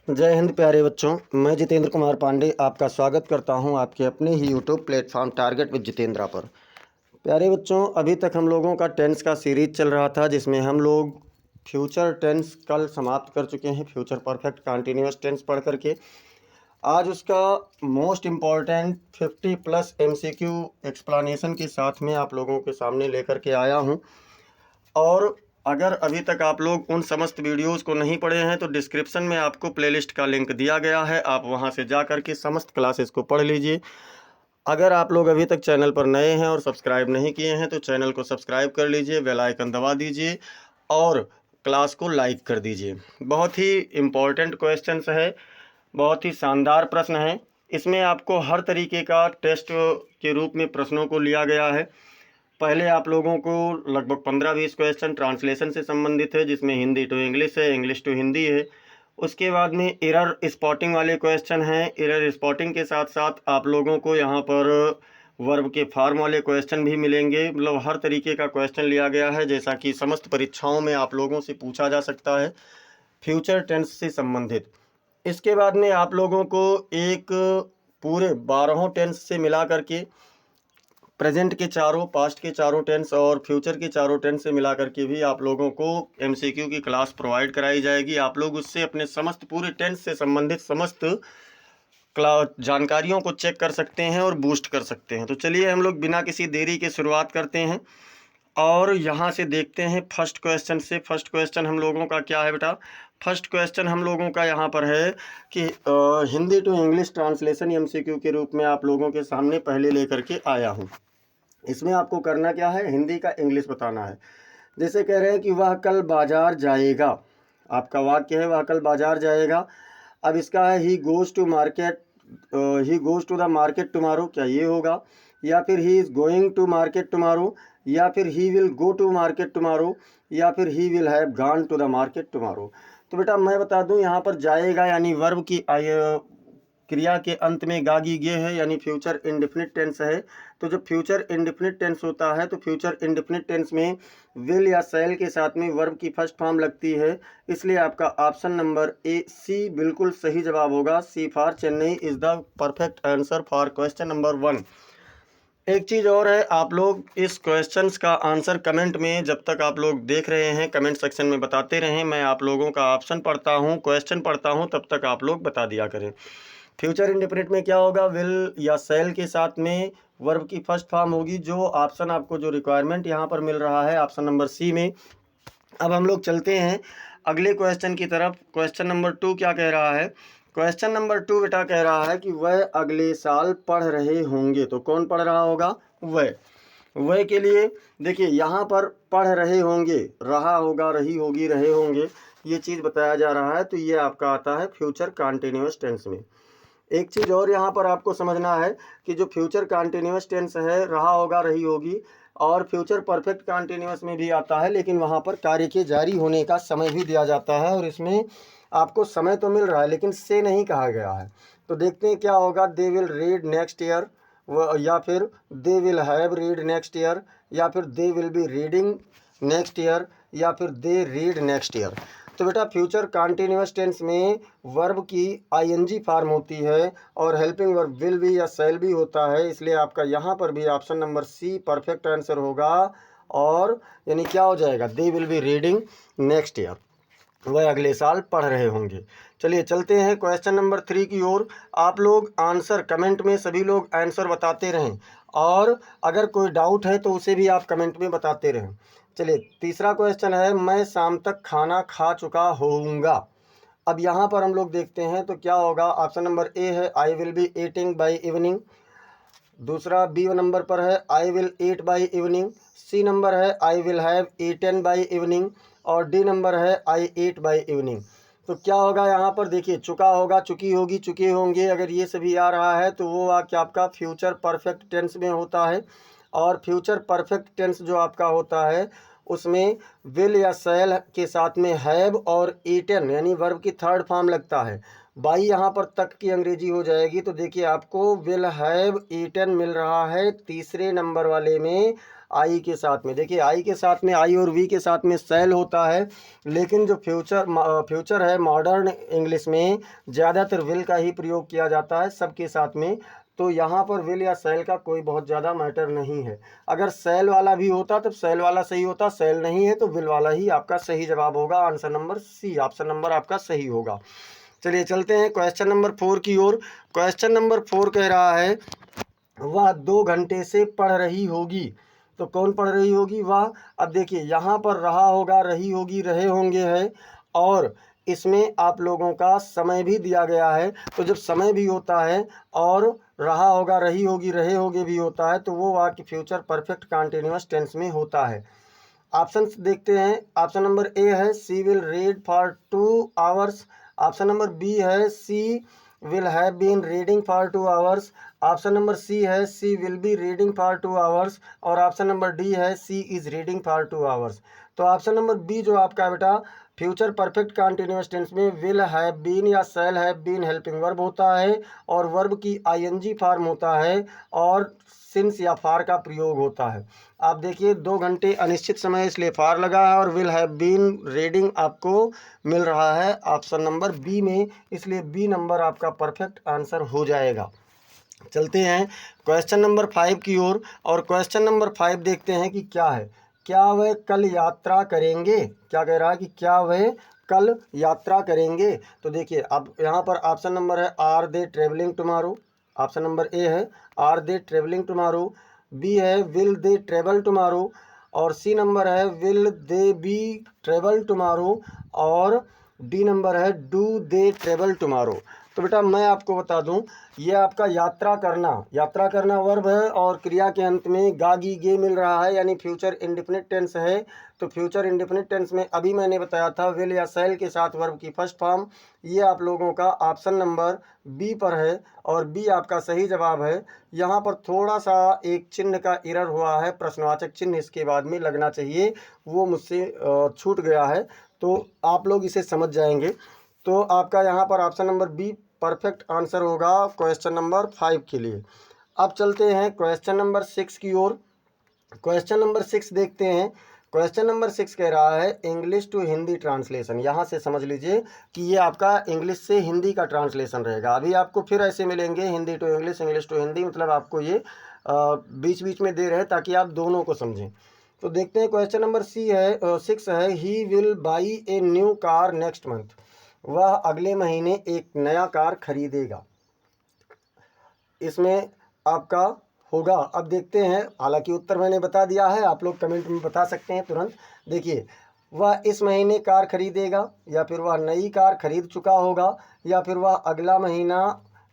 जय हिंद प्यारे बच्चों। मैं जितेंद्र कुमार पांडे आपका स्वागत करता हूं आपके अपने ही YouTube platform target with Jitendra पर। प्यारे बच्चों, अभी तक हम लोगों का टेंस का सीरीज चल रहा था जिसमें हम लोग फ्यूचर टेंस कल समाप्त कर चुके हैं। फ्यूचर परफेक्ट कंटिन्यूअस टेंस पढ़ करके आज उसका मोस्ट इम्पॉर्टेंट 50+ MCQ एक्सप्लेनेशन के साथ में आप लोगों के सामने लेकर के आया हूँ। और अगर अभी तक आप लोग उन समस्त वीडियोस को नहीं पढ़े हैं तो डिस्क्रिप्शन में आपको प्लेलिस्ट का लिंक दिया गया है, आप वहां से जा कर के समस्त क्लासेस को पढ़ लीजिए। अगर आप लोग अभी तक चैनल पर नए हैं और सब्सक्राइब नहीं किए हैं तो चैनल को सब्सक्राइब कर लीजिए, बेल आइकन दबा दीजिए और क्लास को लाइक कर दीजिए। बहुत ही इम्पोर्टेंट क्वेश्चंस है, बहुत ही शानदार प्रश्न है। इसमें आपको हर तरीके का टेस्ट के रूप में प्रश्नों को लिया गया है। पहले आप लोगों को लगभग 15-20 क्वेश्चन ट्रांसलेशन से संबंधित है, जिसमें हिंदी टू इंग्लिश है, इंग्लिश टू हिंदी है। उसके बाद में एरर स्पॉटिंग वाले क्वेश्चन हैं। एरर स्पॉटिंग के साथ साथ आप लोगों को यहाँ पर वर्ब के फॉर्म वाले क्वेश्चन भी मिलेंगे। मतलब हर तरीके का क्वेश्चन लिया गया है, जैसा कि समस्त परीक्षाओं में आप लोगों से पूछा जा सकता है फ्यूचर टेंस से संबंधित। इसके बाद में आप लोगों को एक पूरे 12 टेंस से मिला करके प्रेजेंट के चारों, पास्ट के चारों टेंस और फ्यूचर के चारों टेंस से मिला करके भी आप लोगों को MCQ की क्लास प्रोवाइड कराई जाएगी। आप लोग उससे अपने समस्त पूरे टेंस से संबंधित समस्त जानकारियों को चेक कर सकते हैं और बूस्ट कर सकते हैं। तो चलिए हम लोग बिना किसी देरी के शुरुआत करते हैं और यहाँ से देखते हैं फर्स्ट क्वेश्चन से। फर्स्ट क्वेश्चन हम लोगों का क्या है बेटा? फर्स्ट क्वेश्चन हम लोगों का यहाँ पर है कि Hindi to English translation MCQ के रूप में आप लोगों के सामने पहले लेकर के आया हूँ। इसमें आपको करना क्या है? हिंदी का इंग्लिश बताना है। जैसे कह रहे हैं कि वह कल बाजार जाएगा, आपका वाक्य है वह कल बाजार जाएगा। अब इसका है he goes to market, he goes to the market tomorrow, क्या ये होगा? या फिर he is going to market tomorrow, या फिर he will go to market tomorrow, या फिर he will have gone to the market tomorrow. तो बेटा मैं बता दूं, यहाँ पर जाएगा यानी वर्ब की क्रिया के अंत में गागी गे है, यानी फ्यूचर इंडेफिनिट टेंस है। तो जब फ्यूचर इंडेफिनिट टेंस होता है तो फ्यूचर इंडेफिनिट टेंस में विल या शैल के साथ में वर्ब की फर्स्ट फॉर्म लगती है। इसलिए आपका ऑप्शन नंबर ए सी बिल्कुल सही जवाब होगा। C for Chennai is the perfect answer for question number 1। एक चीज़ और है, आप लोग इस क्वेश्चंस का आंसर कमेंट में जब तक आप लोग देख रहे हैं कमेंट सेक्शन में बताते रहें। मैं आप लोगों का ऑप्शन पढ़ता हूं, क्वेश्चन पढ़ता हूं, तब तक आप लोग बता दिया करें। फ्यूचर इंडेफिनिट में क्या होगा? विल या सेल के साथ में वर्ब की फर्स्ट फॉर्म होगी। जो ऑप्शन आपको जो रिक्वायरमेंट यहाँ पर मिल रहा है ऑप्शन नंबर सी में। अब हम लोग चलते हैं अगले क्वेश्चन की तरफ। क्वेश्चन नंबर 2 क्या कह रहा है? क्वेश्चन नंबर 2 बेटा कह रहा है कि वह अगले साल पढ़ रहे होंगे। तो कौन पढ़ रहा होगा? वह के लिए देखिए यहाँ पर पढ़ रहे होंगे, रहा होगा, रही होगी, रहे होंगे, ये चीज़ बताया जा रहा है। तो ये आपका आता है फ्यूचर कंटिन्यूअस टेंस में। एक चीज़ और यहाँ पर आपको समझना है कि जो फ्यूचर कंटिन्यूअस टेंस है, रहा होगा, रही होगी, और फ्यूचर परफेक्ट कंटिन्यूअस में भी आता है, लेकिन वहाँ पर कार्य के जारी होने का समय भी दिया जाता है। और इसमें आपको समय तो मिल रहा है लेकिन से नहीं कहा गया है। तो देखते हैं क्या होगा। They will read next year, या फिर दे will have read next year, या फिर दे will be reading next year, या फिर दे रीड नेक्स्ट ईयर। तो बेटा फ्यूचर कंटिन्यूअस टेंस में वर्ब की ING फॉर्म होती है और हेल्पिंग वर्ब विल भी या शैल भी होता है। इसलिए आपका यहाँ पर भी option number C perfect answer होगा। और यानी क्या हो जाएगा? They will be reading next year, वह अगले साल पढ़ रहे होंगे। चलिए चलते हैं क्वेश्चन नंबर 3 की ओर। आप लोग आंसर कमेंट में सभी लोग आंसर बताते रहें, और अगर कोई डाउट है तो उसे भी आप कमेंट में बताते रहें। चलिए तीसरा क्वेश्चन है, मैं शाम तक खाना खा चुका होऊंगा। अब यहाँ पर हम लोग देखते हैं तो क्या होगा। ऑप्शन नंबर ए है I will be eating by evening. दूसरा बी नंबर पर है I will eat by evening. C number है I will have eaten by evening. और डी नंबर है आई ईट बाय इवनिंग। तो क्या होगा यहाँ पर? देखिए चुका होगा, चुकी होगी, चुके होंगे, अगर ये सभी आ रहा है तो वो वाक्य आपका फ्यूचर परफेक्ट टेंस में होता है। और फ्यूचर परफेक्ट टेंस जो आपका होता है उसमें विल या शैल के साथ में हैव और ईटन यानी वर्ब की थर्ड फॉर्म लगता है। बाई यहाँ पर तक की अंग्रेजी हो जाएगी। तो देखिए आपको विल हैव ईटन मिल रहा है तीसरे नंबर वाले में आई के साथ में। देखिए आई के साथ में, आई और वी के साथ में सेल होता है, लेकिन जो फ्यूचर है मॉडर्न इंग्लिश में ज़्यादातर विल का ही प्रयोग किया जाता है सबके साथ में। तो यहाँ पर विल या सेल का कोई बहुत ज़्यादा मैटर नहीं है। अगर सेल वाला भी होता तो सेल वाला सही होता, सेल नहीं है तो विल वाला ही आपका सही जवाब होगा। Answer number C, option number आपका सही होगा। चलिए चलते हैं क्वेश्चन नंबर 4 की ओर। क्वेश्चन नंबर 4 कह रहा है वह 2 घंटे से पढ़ रही होगी। तो कौन पढ़ रही होगी? वह। अब देखिए यहाँ पर रहा होगा, रही होगी, रहे होंगे है, और इसमें आप लोगों का समय भी दिया गया है। तो जब समय भी होता है और रहा होगा, रही होगी, रहे होंगे भी होता है, तो वो वाक्य फ्यूचर परफेक्ट कंटिन्यूअस टेंस में होता है। ऑप्शन देखते हैं। ऑप्शन नंबर ए है she will read for 2 hours. Option number B है she will have been reading for 2 hours. Option number C है she will be reading for 2 hours. और option number D है she is reading for 2 hours. तो option number B जो आपका है बेटा, future perfect continuous tense में will have been या shall have been helping verb होता है, और वर्ब की आईएनजी फॉर्म होता है, और सिंस या फार का प्रयोग होता है। आप देखिए 2 घंटे अनिश्चित समय, इसलिए फार लगा है, और विल हैव बीन रीडिंग आपको मिल रहा है ऑप्शन नंबर बी में, इसलिए बी नंबर आपका परफेक्ट आंसर हो जाएगा। चलते हैं क्वेश्चन नंबर 5 की ओर, और क्वेश्चन नंबर 5 देखते हैं कि क्या है। क्या वह कल यात्रा करेंगे? क्या कह रहा है कि क्या वह कल यात्रा करेंगे? तो देखिए अब यहाँ पर ऑप्शन नंबर है are they travelling tomorrow. Option number A है are they travelling tomorrow. B है विल दे ट्रेवल टुमारो। और सी नंबर है will they be travel tomorrow. और डी नंबर है डू दे ट्रेवल टुमारो। तो बेटा मैं आपको बता दूं, ये आपका यात्रा करना वर्ब है, और क्रिया के अंत में गा गी गे मिल रहा है, यानी फ्यूचर इंडेफिनिट टेंस है। तो फ्यूचर इंडेफिनिट टेंस में अभी मैंने बताया था विल या शैल के साथ वर्ब की फर्स्ट फॉर्म। ये आप लोगों का ऑप्शन नंबर बी पर है, और बी आपका सही जवाब है। यहाँ पर थोड़ा सा एक चिन्ह का एरर हुआ है, प्रश्नवाचक चिन्ह इसके बाद में लगना चाहिए, वो मुझसे छूट गया है, तो आप लोग इसे समझ जाएंगे। तो आपका यहाँ पर option number be perfect answer होगा क्वेश्चन नंबर 5 के लिए। अब चलते हैं क्वेश्चन नंबर 6 की ओर। क्वेश्चन नंबर 6 देखते हैं। क्वेश्चन नंबर 6 कह रहा है इंग्लिश टू हिंदी ट्रांसलेशन। यहाँ से समझ लीजिए कि ये आपका इंग्लिश से हिंदी का ट्रांसलेशन रहेगा। अभी आपको फिर ऐसे मिलेंगे Hindi to English, English to Hindi, मतलब आपको ये बीच बीच में दे रहे हैं ताकि आप दोनों को समझें। तो देखते हैं क्वेश्चन नंबर 6 है he will by a new car next month. वह अगले महीने एक नया कार खरीदेगा। इसमें आपका होगा, अब देखते हैं, हालांकि उत्तर मैंने बता दिया है, आप लोग कमेंट में बता सकते हैं तुरंत। देखिए वह इस महीने कार खरीदेगा, या फिर वह नई कार खरीद चुका होगा, या फिर वह अगला महीना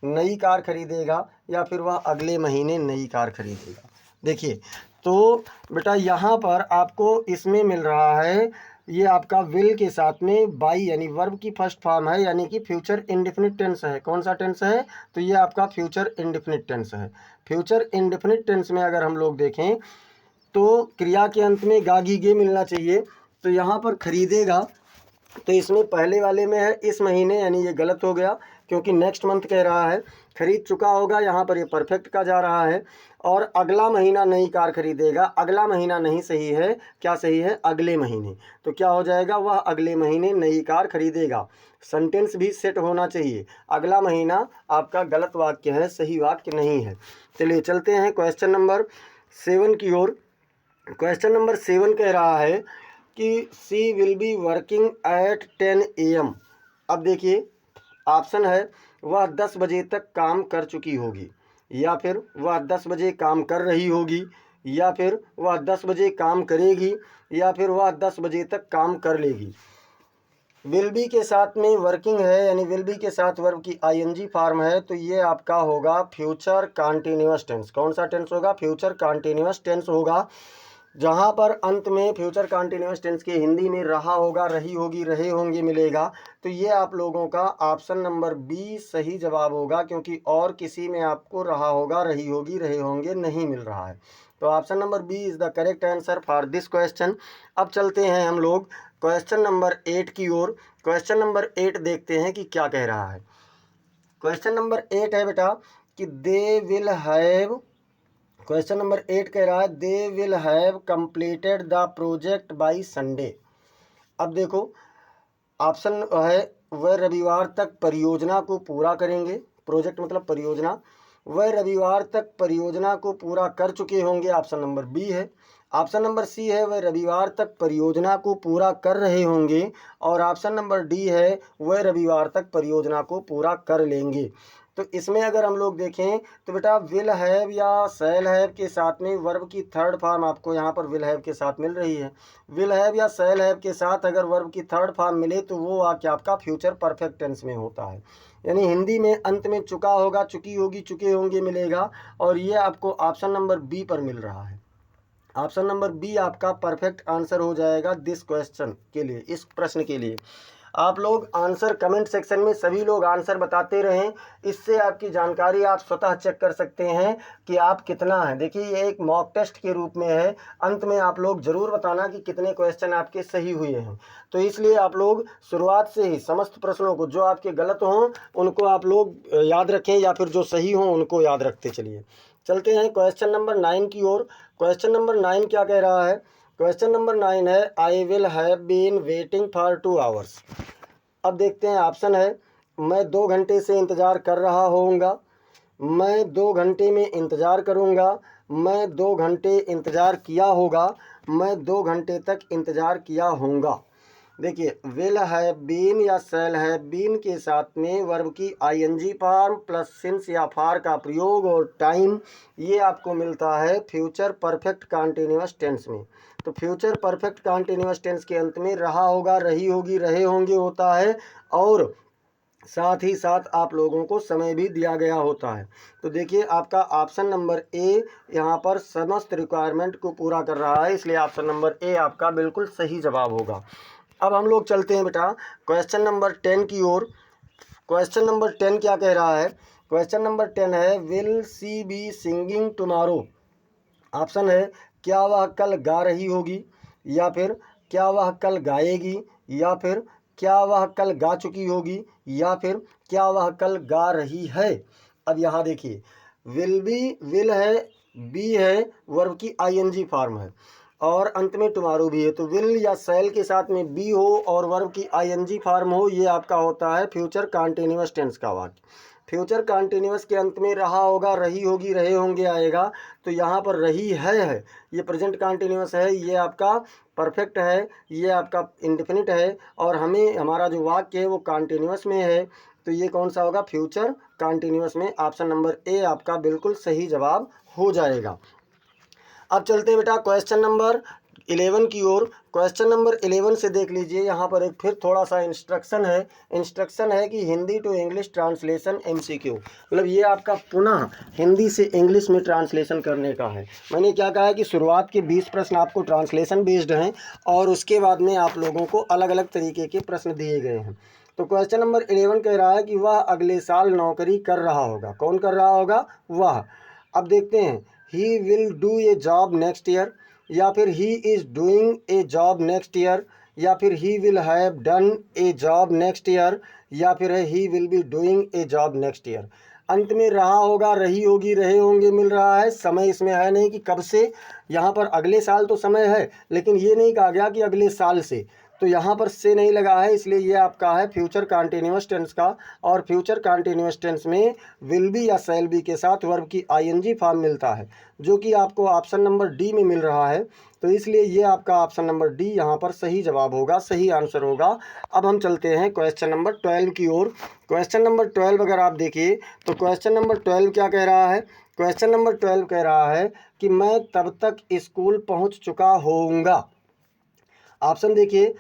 नई कार खरीदेगा, या फिर वह अगले महीने नई कार खरीदेगा। देखिए तो बेटा यहाँ पर आपको इसमें मिल रहा है, ये आपका विल के साथ में बाई यानी वर्ब की फर्स्ट फॉर्म है, यानी कि फ्यूचर इंडेफिनिट टेंस है। कौन सा टेंस है? तो ये आपका फ्यूचर इंडेफिनिट टेंस है। फ्यूचर इंडेफिनिट टेंस में अगर हम लोग देखें तो क्रिया के अंत में गागी गे मिलना चाहिए। तो यहाँ पर खरीदेगा, तो इसमें पहले वाले में है इस महीने, यानी ये गलत हो गया क्योंकि नेक्स्ट मंथ कह रहा है। खरीद चुका होगा, यहाँ पर ये परफेक्ट का जा रहा है। और अगला महीना नई कार खरीदेगा, अगला महीना नहीं सही है, क्या सही है? अगले महीने। तो क्या हो जाएगा? वह अगले महीने नई कार खरीदेगा। सेंटेंस भी सेट होना चाहिए। अगला महीना आपका गलत वाक्य है, सही वाक्य नहीं है। चलिए चलते हैं क्वेश्चन नंबर 7 की ओर। क्वेश्चन नंबर 7 कह रहा है कि she will be working at 10 AM। अब देखिए ऑप्शन है वह 10 बजे तक काम कर चुकी होगी, या फिर वह 10 बजे काम कर रही होगी, या फिर वह 10 बजे काम करेगी, या फिर वह 10 बजे तक काम कर लेगी। विल बी के साथ में वर्किंग है, यानी विल बी के साथ वर्ब की आईएनजी फॉर्म है, तो ये आपका होगा फ्यूचर कंटिन्यूअस टेंस। कौन सा टेंस होगा? फ्यूचर कंटिन्यूअस टेंस होगा। जहाँ पर अंत में फ्यूचर कंटिन्यूअस टेंस के हिंदी में रहा होगा, रही होगी, रहे होंगे मिलेगा। तो ये आप लोगों का ऑप्शन नंबर बी सही जवाब होगा, क्योंकि और किसी में आपको रहा होगा, रही होगी, रहे होंगे नहीं मिल रहा है। तो option number B is the correct answer for this question. अब चलते हैं हम लोग क्वेश्चन नंबर 8 की ओर। क्वेश्चन नंबर 8 देखते हैं कि क्या कह रहा है। क्वेश्चन नंबर 8 है बेटा कि they will have question number 8 कह रहा है they will have completed the project by Sunday. अब देखो ऑप्शन है वह रविवार तक परियोजना को पूरा करेंगे, प्रोजेक्ट मतलब परियोजना, वह रविवार तक परियोजना को पूरा कर चुके होंगे, ऑप्शन नंबर बी है। ऑप्शन नंबर सी है वह रविवार तक परियोजना को पूरा कर रहे होंगे, और ऑप्शन नंबर डी है वह रविवार तक परियोजना को पूरा कर लेंगे। तो इसमें अगर हम लोग देखें तो बेटा विल हैव या शैल हैव के साथ में वर्ब की थर्ड फॉर्म आपको यहाँ पर विल हैव के साथ मिल रही है। विल हैव या शैल हैव के साथ अगर वर्ब की थर्ड फॉर्म मिले तो वो वाक्य आपका फ्यूचर परफेक्ट टेंस में होता है, यानी हिंदी में अंत में चुका होगा, चुकी होगी, चुके होंगे मिलेगा, और ये आपको ऑप्शन नंबर बी पर मिल रहा है। ऑप्शन नंबर बी आपका परफेक्ट आंसर हो जाएगा दिस क्वेश्चन के लिए, इस प्रश्न के लिए। आप लोग आंसर कमेंट सेक्शन में सभी लोग आंसर बताते रहें, इससे आपकी जानकारी आप स्वतः चेक कर सकते हैं कि आप कितना हैं। देखिए ये एक मॉक टेस्ट के रूप में है, अंत में आप लोग ज़रूर बताना कि कितने क्वेश्चन आपके सही हुए हैं। तो इसलिए आप लोग शुरुआत से ही समस्त प्रश्नों को, जो आपके गलत हों उनको आप लोग याद रखें, या फिर जो सही हों उनको याद रखते चलिए। चलते हैं क्वेश्चन नंबर 9 की ओर। क्वेश्चन नंबर 9 क्या कह रहा है? क्वेश्चन नंबर 9 है I will have been waiting for 2 hours. अब देखते हैं ऑप्शन है मैं 2 घंटे से इंतज़ार कर रहा होऊंगा, मैं 2 घंटे में इंतज़ार करूंगा, मैं 2 घंटे इंतज़ार किया होगा, मैं 2 घंटे तक इंतज़ार किया होऊंगा। देखिए विल हैव बीन या शैल हैव बीन के साथ में वर्ब की आईएनजी फॉर्म प्लस सिंस या फार का प्रयोग और टाइम, ये आपको मिलता है फ्यूचर परफेक्ट कॉन्टिन्यूअस टेंस में। तो फ्यूचर परफेक्ट कॉन्टिन्यूअस टेंस के अंत में रहा होगा, रही होगी, रहे होंगे होता है, और साथ ही साथ आप लोगों को समय भी दिया गया होता है। तो देखिए आपका ऑप्शन नंबर ए यहाँ पर समस्त रिक्वायरमेंट को पूरा कर रहा है, इसलिए ऑप्शन नंबर ए आपका बिल्कुल सही जवाब होगा। अब हम लोग चलते हैं बेटा क्वेश्चन नंबर 10 की ओर। क्वेश्चन नंबर 10 क्या कह रहा है? क्वेश्चन नंबर 10 है will she be singing tomorrow. Option है क्या वह कल गा रही होगी, या फिर क्या वह कल गाएगी, या फिर क्या वह कल गा चुकी होगी, या फिर क्या वह कल गा रही है। अब यहाँ देखिए विल विल है, बी है, वर्ब की आईएनजी फॉर्म है, और अंत में टुमारो भी है। तो विल या शैल के साथ में बी हो और वर्ब की आईएनजी फॉर्म हो, ये आपका होता है फ्यूचर कॉन्टिन्यूअस टेंस का वाक्य। फ्यूचर कॉन्टिन्यूअस के अंत में रहा होगा, रही होगी, रहे होंगे आएगा, तो यहाँ पर रही है, ये प्रेजेंट कॉन्टिन्यूअस है, ये आपका परफेक्ट है, ये आपका इंडेफिनिट है, और हमें हमारा जो वाक्य है वो कॉन्टिन्यूअस में है, तो ये कौन सा होगा? फ्यूचर कॉन्टिन्यूअस में ऑप्शन नंबर ए आपका बिल्कुल सही जवाब हो जाएगा। अब चलते हैं बेटा क्वेश्चन नंबर 11 की ओर। क्वेश्चन नंबर 11 से देख लीजिए, यहाँ पर एक फिर थोड़ा सा इंस्ट्रक्शन है कि Hindi to English translation MCQ, मतलब ये आपका पुनः हिंदी से इंग्लिश में ट्रांसलेशन करने का है। मैंने क्या कहा है कि शुरुआत के 20 प्रश्न आपको ट्रांसलेशन बेस्ड हैं, और उसके बाद में आप लोगों को अलग अलग तरीके के प्रश्न दिए गए हैं। तो क्वेश्चन नंबर 11 कह रहा है कि वह अगले साल नौकरी कर रहा होगा। कौन कर रहा होगा? वह। अब देखते हैं he will do a job next year, या फिर he is doing a job next year, या फिर he will have done A job next year, या फिर है he will be doing a job next year. अंत में रहा होगा, रही होगी, रहे होंगे मिल रहा है, समय इसमें है नहीं कि कब से। यहाँ पर अगले साल तो समय है, लेकिन ये नहीं कहा गया कि अगले साल से, तो यहाँ पर से नहीं लगा है, इसलिए ये आपका है फ्यूचर कॉन्टिन्यूअस टेंस का। और फ्यूचर कॉन्टिन्यूअस टेंस में विल बी या शैल बी के साथ वर्ब की आईएनजी फॉर्म मिलता है, जो कि आपको ऑप्शन नंबर डी में मिल रहा है। तो इसलिए ये आपका ऑप्शन नंबर डी यहाँ पर सही जवाब होगा, सही आंसर होगा। अब हम चलते हैं क्वेश्चन नंबर 12 की ओर। क्वेश्चन नंबर 12 अगर आप देखिए तो क्वेश्चन नंबर 12 क्या कह रहा है? क्वेश्चन नंबर 12 कह रहा है कि मैं तब तक स्कूल पहुँच चुका होऊंगा। ऑप्शन देखिए,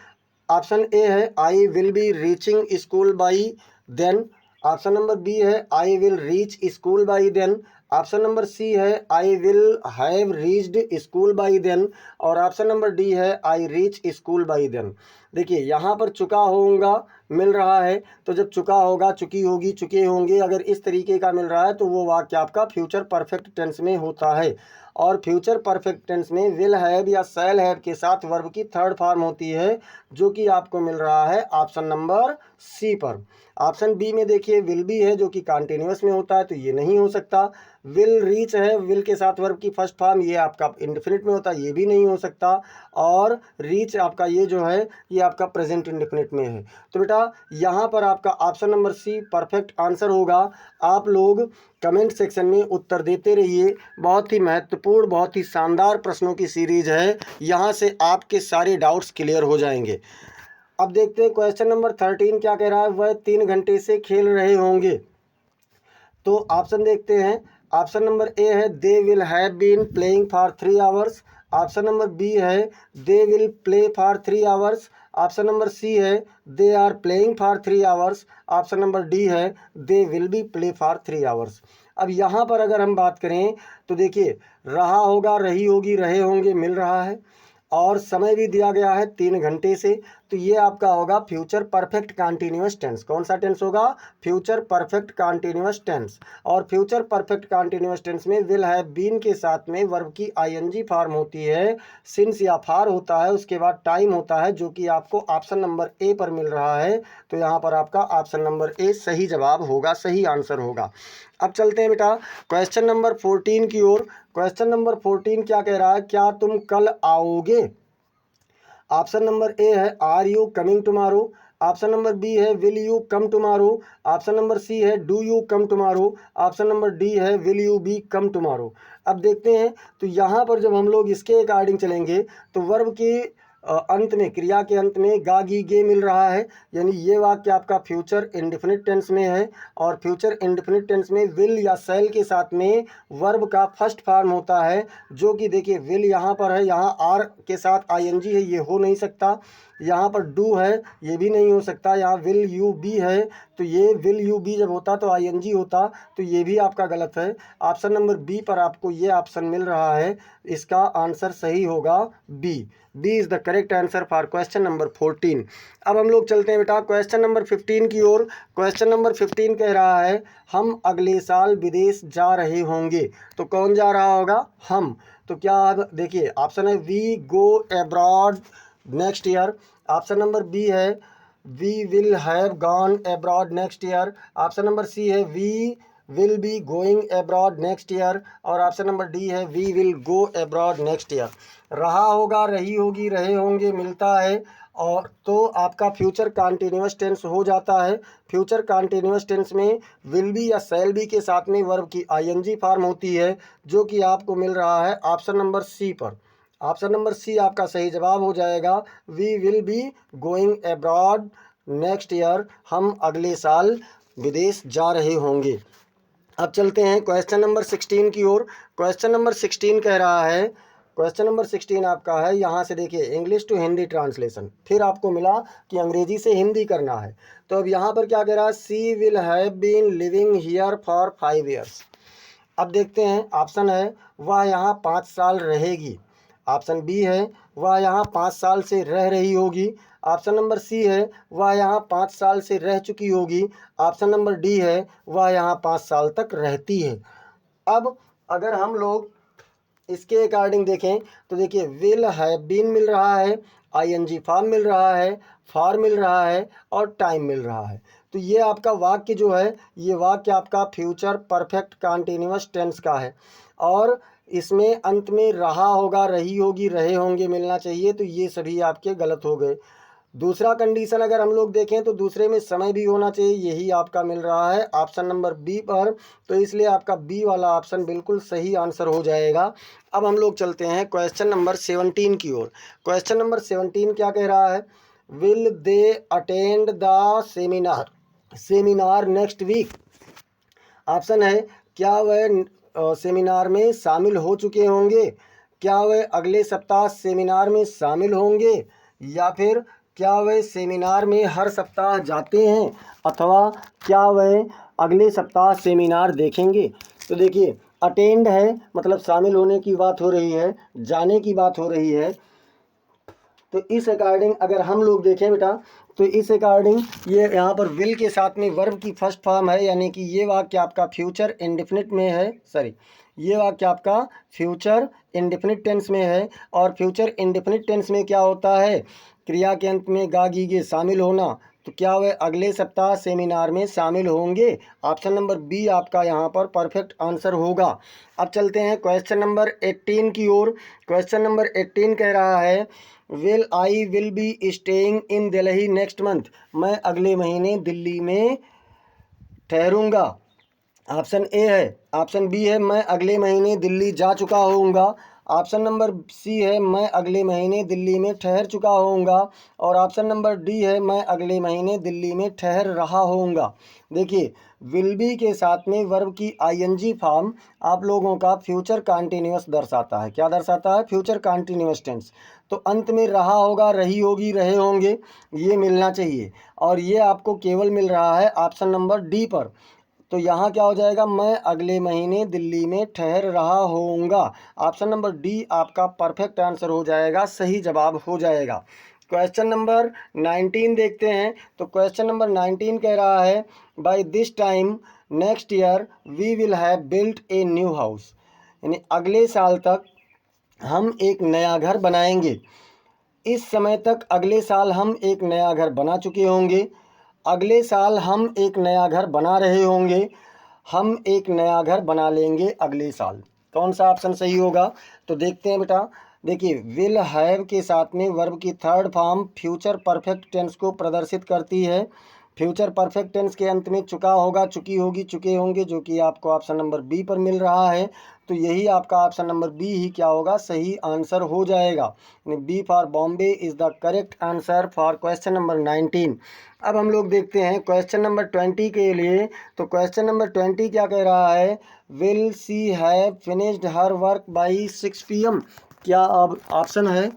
ऑप्शन ए है I will be reaching school by then, option number B है I will reach school by then, option number C है I will have reached school by then, और ऑप्शन नंबर डी है I reach school by then. देखिए यहाँ पर चुका होगा मिल रहा है, तो जब चुका होगा, चुकी होगी, चुके होंगे, अगर इस तरीके का मिल रहा है तो वो वाक्य आपका फ्यूचर परफेक्ट टेंस में होता है। और फ्यूचर परफेक्ट टेंस में विल हैव या शैल हैव के साथ वर्ब की थर्ड फॉर्म होती है, जो कि आपको मिल रहा है ऑप्शन नंबर सी पर। ऑप्शन बी में देखिए विल बी है जो कि कॉन्टिन्यूअस में होता है, तो ये नहीं हो सकता। विल रीच है, विल के साथ वर्ब की फर्स्ट फॉर्म, ये आपका इंडेफिनिट में होता है, ये भी नहीं हो सकता। और रीच आपका ये जो है ये आपका प्रेजेंट इंडेफिनिट में है। तो बेटा यहाँ पर आपका option number C perfect answer होगा। आप लोग कमेंट सेक्शन में उत्तर देते रहिए। बहुत ही महत्वपूर्ण, बहुत ही शानदार प्रश्नों की सीरीज है, यहाँ से आपके सारे डाउट्स क्लियर हो जाएंगे। अब देखते हैं क्वेश्चन नंबर 13 क्या कह रहा है। वह 3 घंटे से खेल रहे होंगे, तो ऑप्शन देखते हैं। ऑप्शन नंबर ए है they will have been playing for 3 hours. Option number B है they will play for 3 hours. Option number C है they are playing for 3 hours. Option number D है they will be play for 3 hours. अब यहाँ पर अगर हम बात करें तो देखिए रहा होगा, रही होगी, रहे होंगे मिल रहा है, और समय भी दिया गया है 3 घंटे से, तो ये आपका होगा फ्यूचर परफेक्ट कॉन्टिन्यूअस टेंस। कौन सा टेंस होगा? Future perfect continuous tense. और फ्यूचर परफेक्ट कॉन्टिन्यूअस टेंस में विल हैव बीन के साथ में वर्ब की आईएनजी फॉर्म होती है, सिंस या फार होता है, उसके बाद टाइम होता है, जो कि आपको ऑप्शन नंबर ए पर मिल रहा है। तो यहाँ पर आपका ऑप्शन नंबर ए सही जवाब होगा, सही आंसर होगा। अब चलते हैं बेटा क्वेश्चन नंबर 14 की ओर। क्वेश्चन नंबर 14 क्या कह रहा है? क्या तुम कल आओगे? ऑप्शन नंबर ए है are you coming tomorrow. Option number B है will you come tomorrow. Option number C है do you come tomorrow. Option number D है will you be come tomorrow. अब देखते हैं, तो यहाँ पर जब हम लोग इसके अकॉर्डिंग चलेंगे तो वर्ब के अंत में, क्रिया के अंत में गा गी गे मिल रहा है, यानी ये वाक्य आपका फ्यूचर इंडेफिनिट टेंस में है। और फ्यूचर इंडेफिनिट टेंस में विल या शैल के साथ में वर्ब का फर्स्ट फॉर्म होता है, जो कि देखिए विल यहाँ पर है, यहाँ आर के साथ आईएनजी है, ये हो नहीं सकता। यहाँ पर डू है, ये भी नहीं हो सकता। यहाँ विल यू बी है, तो ये विल यू बी जब होता तो आईएनजी होता, तो ये भी आपका गलत है। ऑप्शन नंबर बी पर आपको ये ऑप्शन मिल रहा है, इसका आंसर सही होगा B. B is the correct answer for question number 14। अब हम लोग चलते हैं बेटा क्वेश्चन नंबर 15 की ओर। क्वेश्चन नंबर 15 कह रहा है हम अगले साल विदेश जा रहे होंगे, तो कौन जा रहा होगा? हम। तो क्या देखिए ऑप्शन है we go abroad next year. Option number B है we will have gone abroad next year. Option number C है we will be going abroad next year. और ऑप्शन नंबर डी है we will go abroad next year. रहा होगा, रही होगी, रहे होंगे मिलता है, और तो आपका फ्यूचर कॉन्टिन्यूअस टेंस हो जाता है। फ्यूचर कॉन्टिन्यूअस टेंस में विल बी या शैल बी के साथ में वर्ब की आईएनजी फॉर्म होती है, जो कि आपको मिल रहा है ऑप्शन नंबर सी पर। ऑप्शन नंबर सी आपका सही जवाब हो जाएगा। We will be going abroad next year, हम अगले साल विदेश जा रहे होंगे। अब चलते हैं क्वेश्चन नंबर 16 की ओर। क्वेश्चन नंबर 16 कह रहा है, क्वेश्चन नंबर 16 आपका है, यहाँ से देखिए इंग्लिश टू हिंदी ट्रांसलेशन, फिर आपको मिला कि अंग्रेजी से हिंदी करना है। तो अब यहाँ पर क्या कह रहा है? She will have been living here for 5 years. अब देखते हैं, ऑप्शन है वह यहाँ 5 साल रहेगी। ऑप्शन बी है वह यहाँ 5 साल से रह रही होगी। ऑप्शन नंबर सी है वह यहाँ 5 साल से रह चुकी होगी। ऑप्शन नंबर डी है वह यहाँ 5 साल तक रहती है। अब अगर हम लोग इसके अकॉर्डिंग देखें तो देखिए विल हैव बीन मिल रहा है, आईएनजी फॉर्म मिल रहा है, फॉर मिल रहा है, और टाइम मिल रहा है। तो ये आपका वाक्य जो है, ये वाक्य आपका फ्यूचर परफेक्ट कॉन्टिन्यूअस टेंस का है, और इसमें अंत में रहा होगा, रही होगी, रहे होंगे मिलना चाहिए, तो ये सभी आपके गलत हो गए। दूसरा कंडीशन अगर हम लोग देखें तो दूसरे में समय भी होना चाहिए, यही आपका मिल रहा है ऑप्शन नंबर बी पर, तो इसलिए आपका बी वाला ऑप्शन बिल्कुल सही आंसर हो जाएगा। अब हम लोग चलते हैं क्वेश्चन नंबर 17 की ओर। क्वेश्चन नंबर 17 क्या कह रहा है? Will they attend the seminar next week. Option है क्या वह सेमिनार में शामिल हो चुके होंगे, क्या वह अगले सप्ताह सेमिनार में शामिल होंगे, या फिर क्या वह सेमिनार में हर सप्ताह जाते हैं, अथवा क्या वह अगले सप्ताह सेमिनार देखेंगे। तो देखिए अटेंड है मतलब शामिल होने की बात हो रही है, जाने की बात हो रही है, तो इस अकॉर्डिंग अगर हम लोग देखें बेटा, तो इस अकॉर्डिंग ये यहाँ पर विल के साथ में वर्ब की फर्स्ट फॉर्म है, यानी कि ये वाक्य आपका फ्यूचर इंडेफिनिट में है, सॉरी ये वाक्य आपका फ्यूचर इंडेफिनिट टेंस में है। और फ्यूचर इंडेफिनिट टेंस में क्या होता है, क्रिया के अंत में गा गीगे शामिल होना, तो क्या वह अगले सप्ताह सेमिनार में शामिल होंगे। ऑप्शन नंबर बी आपका यहाँ पर परफेक्ट आंसर होगा। अब चलते हैं क्वेश्चन नंबर 18 की ओर। क्वेश्चन नंबर 18 कह रहा है I will be staying in Delhi next month, मैं अगले महीने दिल्ली में ठहरूंगा। ऑप्शन ए है, ऑप्शन बी है मैं अगले महीने दिल्ली जा चुका होऊंगा। ऑप्शन नंबर सी है मैं अगले महीने दिल्ली में ठहर चुका होऊंगा। और ऑप्शन नंबर डी है मैं अगले महीने दिल्ली में ठहर रहा होऊंगा। देखिए विल बी के साथ में वर्ब की आईएनजी फॉर्म आप लोगों का फ्यूचर कंटिन्यूअस दर्शाता है। क्या दर्शाता है, फ्यूचर कंटिन्यूअस टेंस। तो अंत में रहा होगा, रही होगी, रहे होंगे, ये मिलना चाहिए। और ये आपको केवल मिल रहा है ऑप्शन नंबर डी पर। तो यहाँ क्या हो जाएगा, मैं अगले महीने दिल्ली में ठहर रहा होऊंगा। ऑप्शन नंबर डी आपका परफेक्ट आंसर हो जाएगा, सही जवाब हो जाएगा। क्वेश्चन नंबर 19 देखते हैं। तो क्वेश्चन नंबर 19 कह रहा है by this time next year we will have built a new house, यानी अगले साल तक हम एक नया घर बनाएंगे। इस समय तक अगले साल हम एक नया घर बना चुके होंगे, अगले साल हम एक नया घर बना रहे होंगे, हम एक नया घर बना लेंगे अगले साल। कौन सा ऑप्शन सही होगा, तो देखते हैं बेटा। देखिए विल हैव के साथ में वर्ब की third form future perfect tense को प्रदर्शित करती है। फ्यूचर परफेक्ट टेंस के अंत में चुका होगा, चुकी होगी, चुके होंगे, जो कि आपको ऑप्शन नंबर बी पर मिल रहा है। तो यही आपका ऑप्शन नंबर बी ही क्या होगा, सही आंसर हो जाएगा। B for Bombay is the correct answer for question number 19। अब हम लोग देखते हैं क्वेश्चन नंबर 20 के लिए। तो क्वेश्चन नंबर 20 क्या कह रहा है, will C have finished her work by 6 PM। क्या अब ऑप्शन है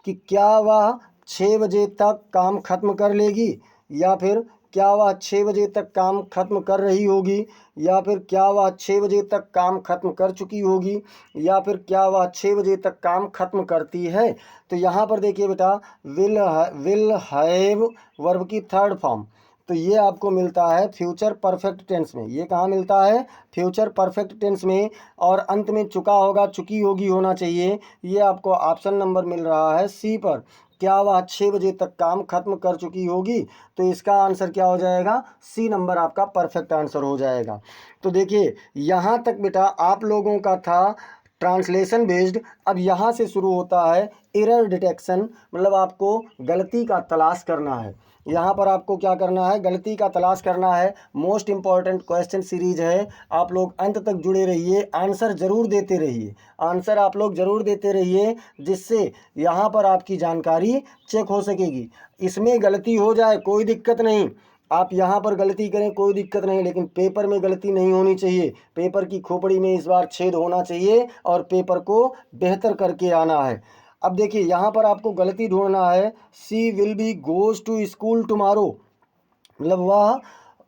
कि क्या वह 6 बजे तक काम खत्म कर लेगी, या फिर क्या वह 6 बजे तक काम खत्म कर रही होगी, या फिर क्या वह 6 बजे तक काम खत्म कर चुकी होगी, या फिर क्या वह 6 बजे तक काम खत्म करती है। तो यहाँ पर देखिए बेटा विल हैव वर्ब की थर्ड फॉर्म, तो ये आपको मिलता है फ्यूचर परफेक्ट टेंस में। ये कहाँ मिलता है, फ्यूचर परफेक्ट टेंस में। और अंत में चुका होगा, चुकी होगी होना चाहिए। ये आपको ऑप्शन नंबर मिल रहा है सी पर। क्या वह 6 बजे तक काम खत्म कर चुकी होगी, तो इसका आंसर क्या हो जाएगा, सी नंबर आपका परफेक्ट आंसर हो जाएगा। तो देखिए यहाँ तक बेटा आप लोगों का था ट्रांसलेशन बेस्ड। अब यहाँ से शुरू होता है एरर डिटेक्शन, मतलब आपको गलती का तलाश करना है। यहाँ पर आपको क्या करना है, गलती का तलाश करना है। मोस्ट इम्पॉर्टेंट क्वेश्चन सीरीज है, आप लोग अंत तक जुड़े रहिए, आंसर ज़रूर देते रहिए, आंसर आप लोग ज़रूर देते रहिए, जिससे यहाँ पर आपकी जानकारी चेक हो सकेगी। इसमें गलती हो जाए कोई दिक्कत नहीं, आप यहाँ पर गलती करें कोई दिक्कत नहीं, लेकिन पेपर में गलती नहीं होनी चाहिए। पेपर की खोपड़ी में इस बार छेद होना चाहिए और पेपर को बेहतर करके आना है। अब देखिए यहाँ पर आपको गलती ढूंढना है, she will be goes to school tomorrow, मतलब वह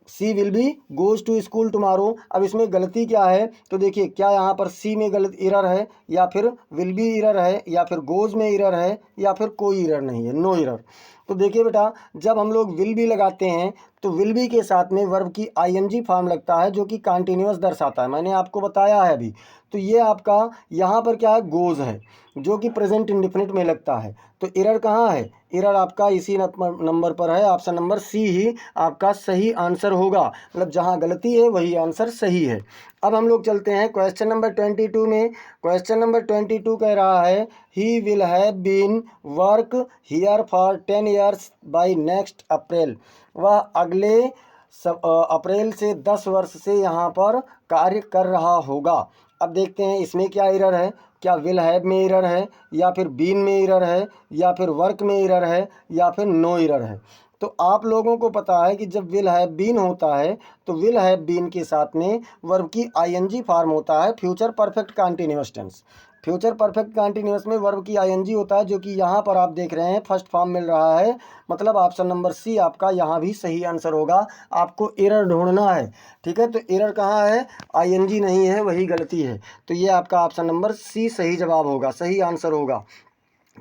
she will be goes to school tomorrow. अब इसमें गलती क्या है, तो देखिए क्या यहाँ पर सी में गलत एरर है, या फिर विल बी एरर है, या फिर गोज़ में एरर है, या फिर कोई एरर नहीं है, नो एरर। तो देखिए बेटा जब हम लोग विल बी लगाते हैं तो विल बी के साथ में वर्ब की आईएनजी फॉर्म लगता है, जो कि कंटिन्यूअस दर्शाता है, मैंने आपको बताया है अभी। तो ये आपका यहाँ पर क्या है, गोज़ है, जो कि प्रेजेंट इंडेफिनिट में लगता है। तो एरर कहाँ है, एरर आपका इसी नंबर पर है, ऑप्शन नंबर सी ही आपका सही आंसर होगा। मतलब जहाँ गलती है वही आंसर सही है। अब हम लोग चलते हैं क्वेश्चन नंबर 22 में। क्वेश्चन नंबर 22 कह रहा है he will have been work here for 10 years by next April, वह अगले अप्रैल से 10 वर्ष से यहाँ पर कार्य कर रहा होगा। अब देखते हैं इसमें क्या एरर है, क्या विल हैव में एरर है, या फिर बीन में एरर है, या फिर वर्क में एरर है, या फिर नो एरर है। तो आप लोगों को पता है कि जब विल हैव बीन होता है तो विल हैव बीन के साथ में वर्ब की आईएनजी फॉर्म होता है future perfect continuous tense. Future perfect continuous में वर्ब की आईएनजी होता है, जो कि यहाँ पर आप देख रहे हैं फर्स्ट फॉर्म मिल रहा है। मतलब ऑप्शन नंबर सी आपका यहाँ भी सही आंसर होगा। आपको एरर ढूंढना है, ठीक है। तो एरर कहाँ है, आईएनजी नहीं है, वही गलती है। तो ये आपका ऑप्शन नंबर सी सही जवाब होगा, सही आंसर होगा।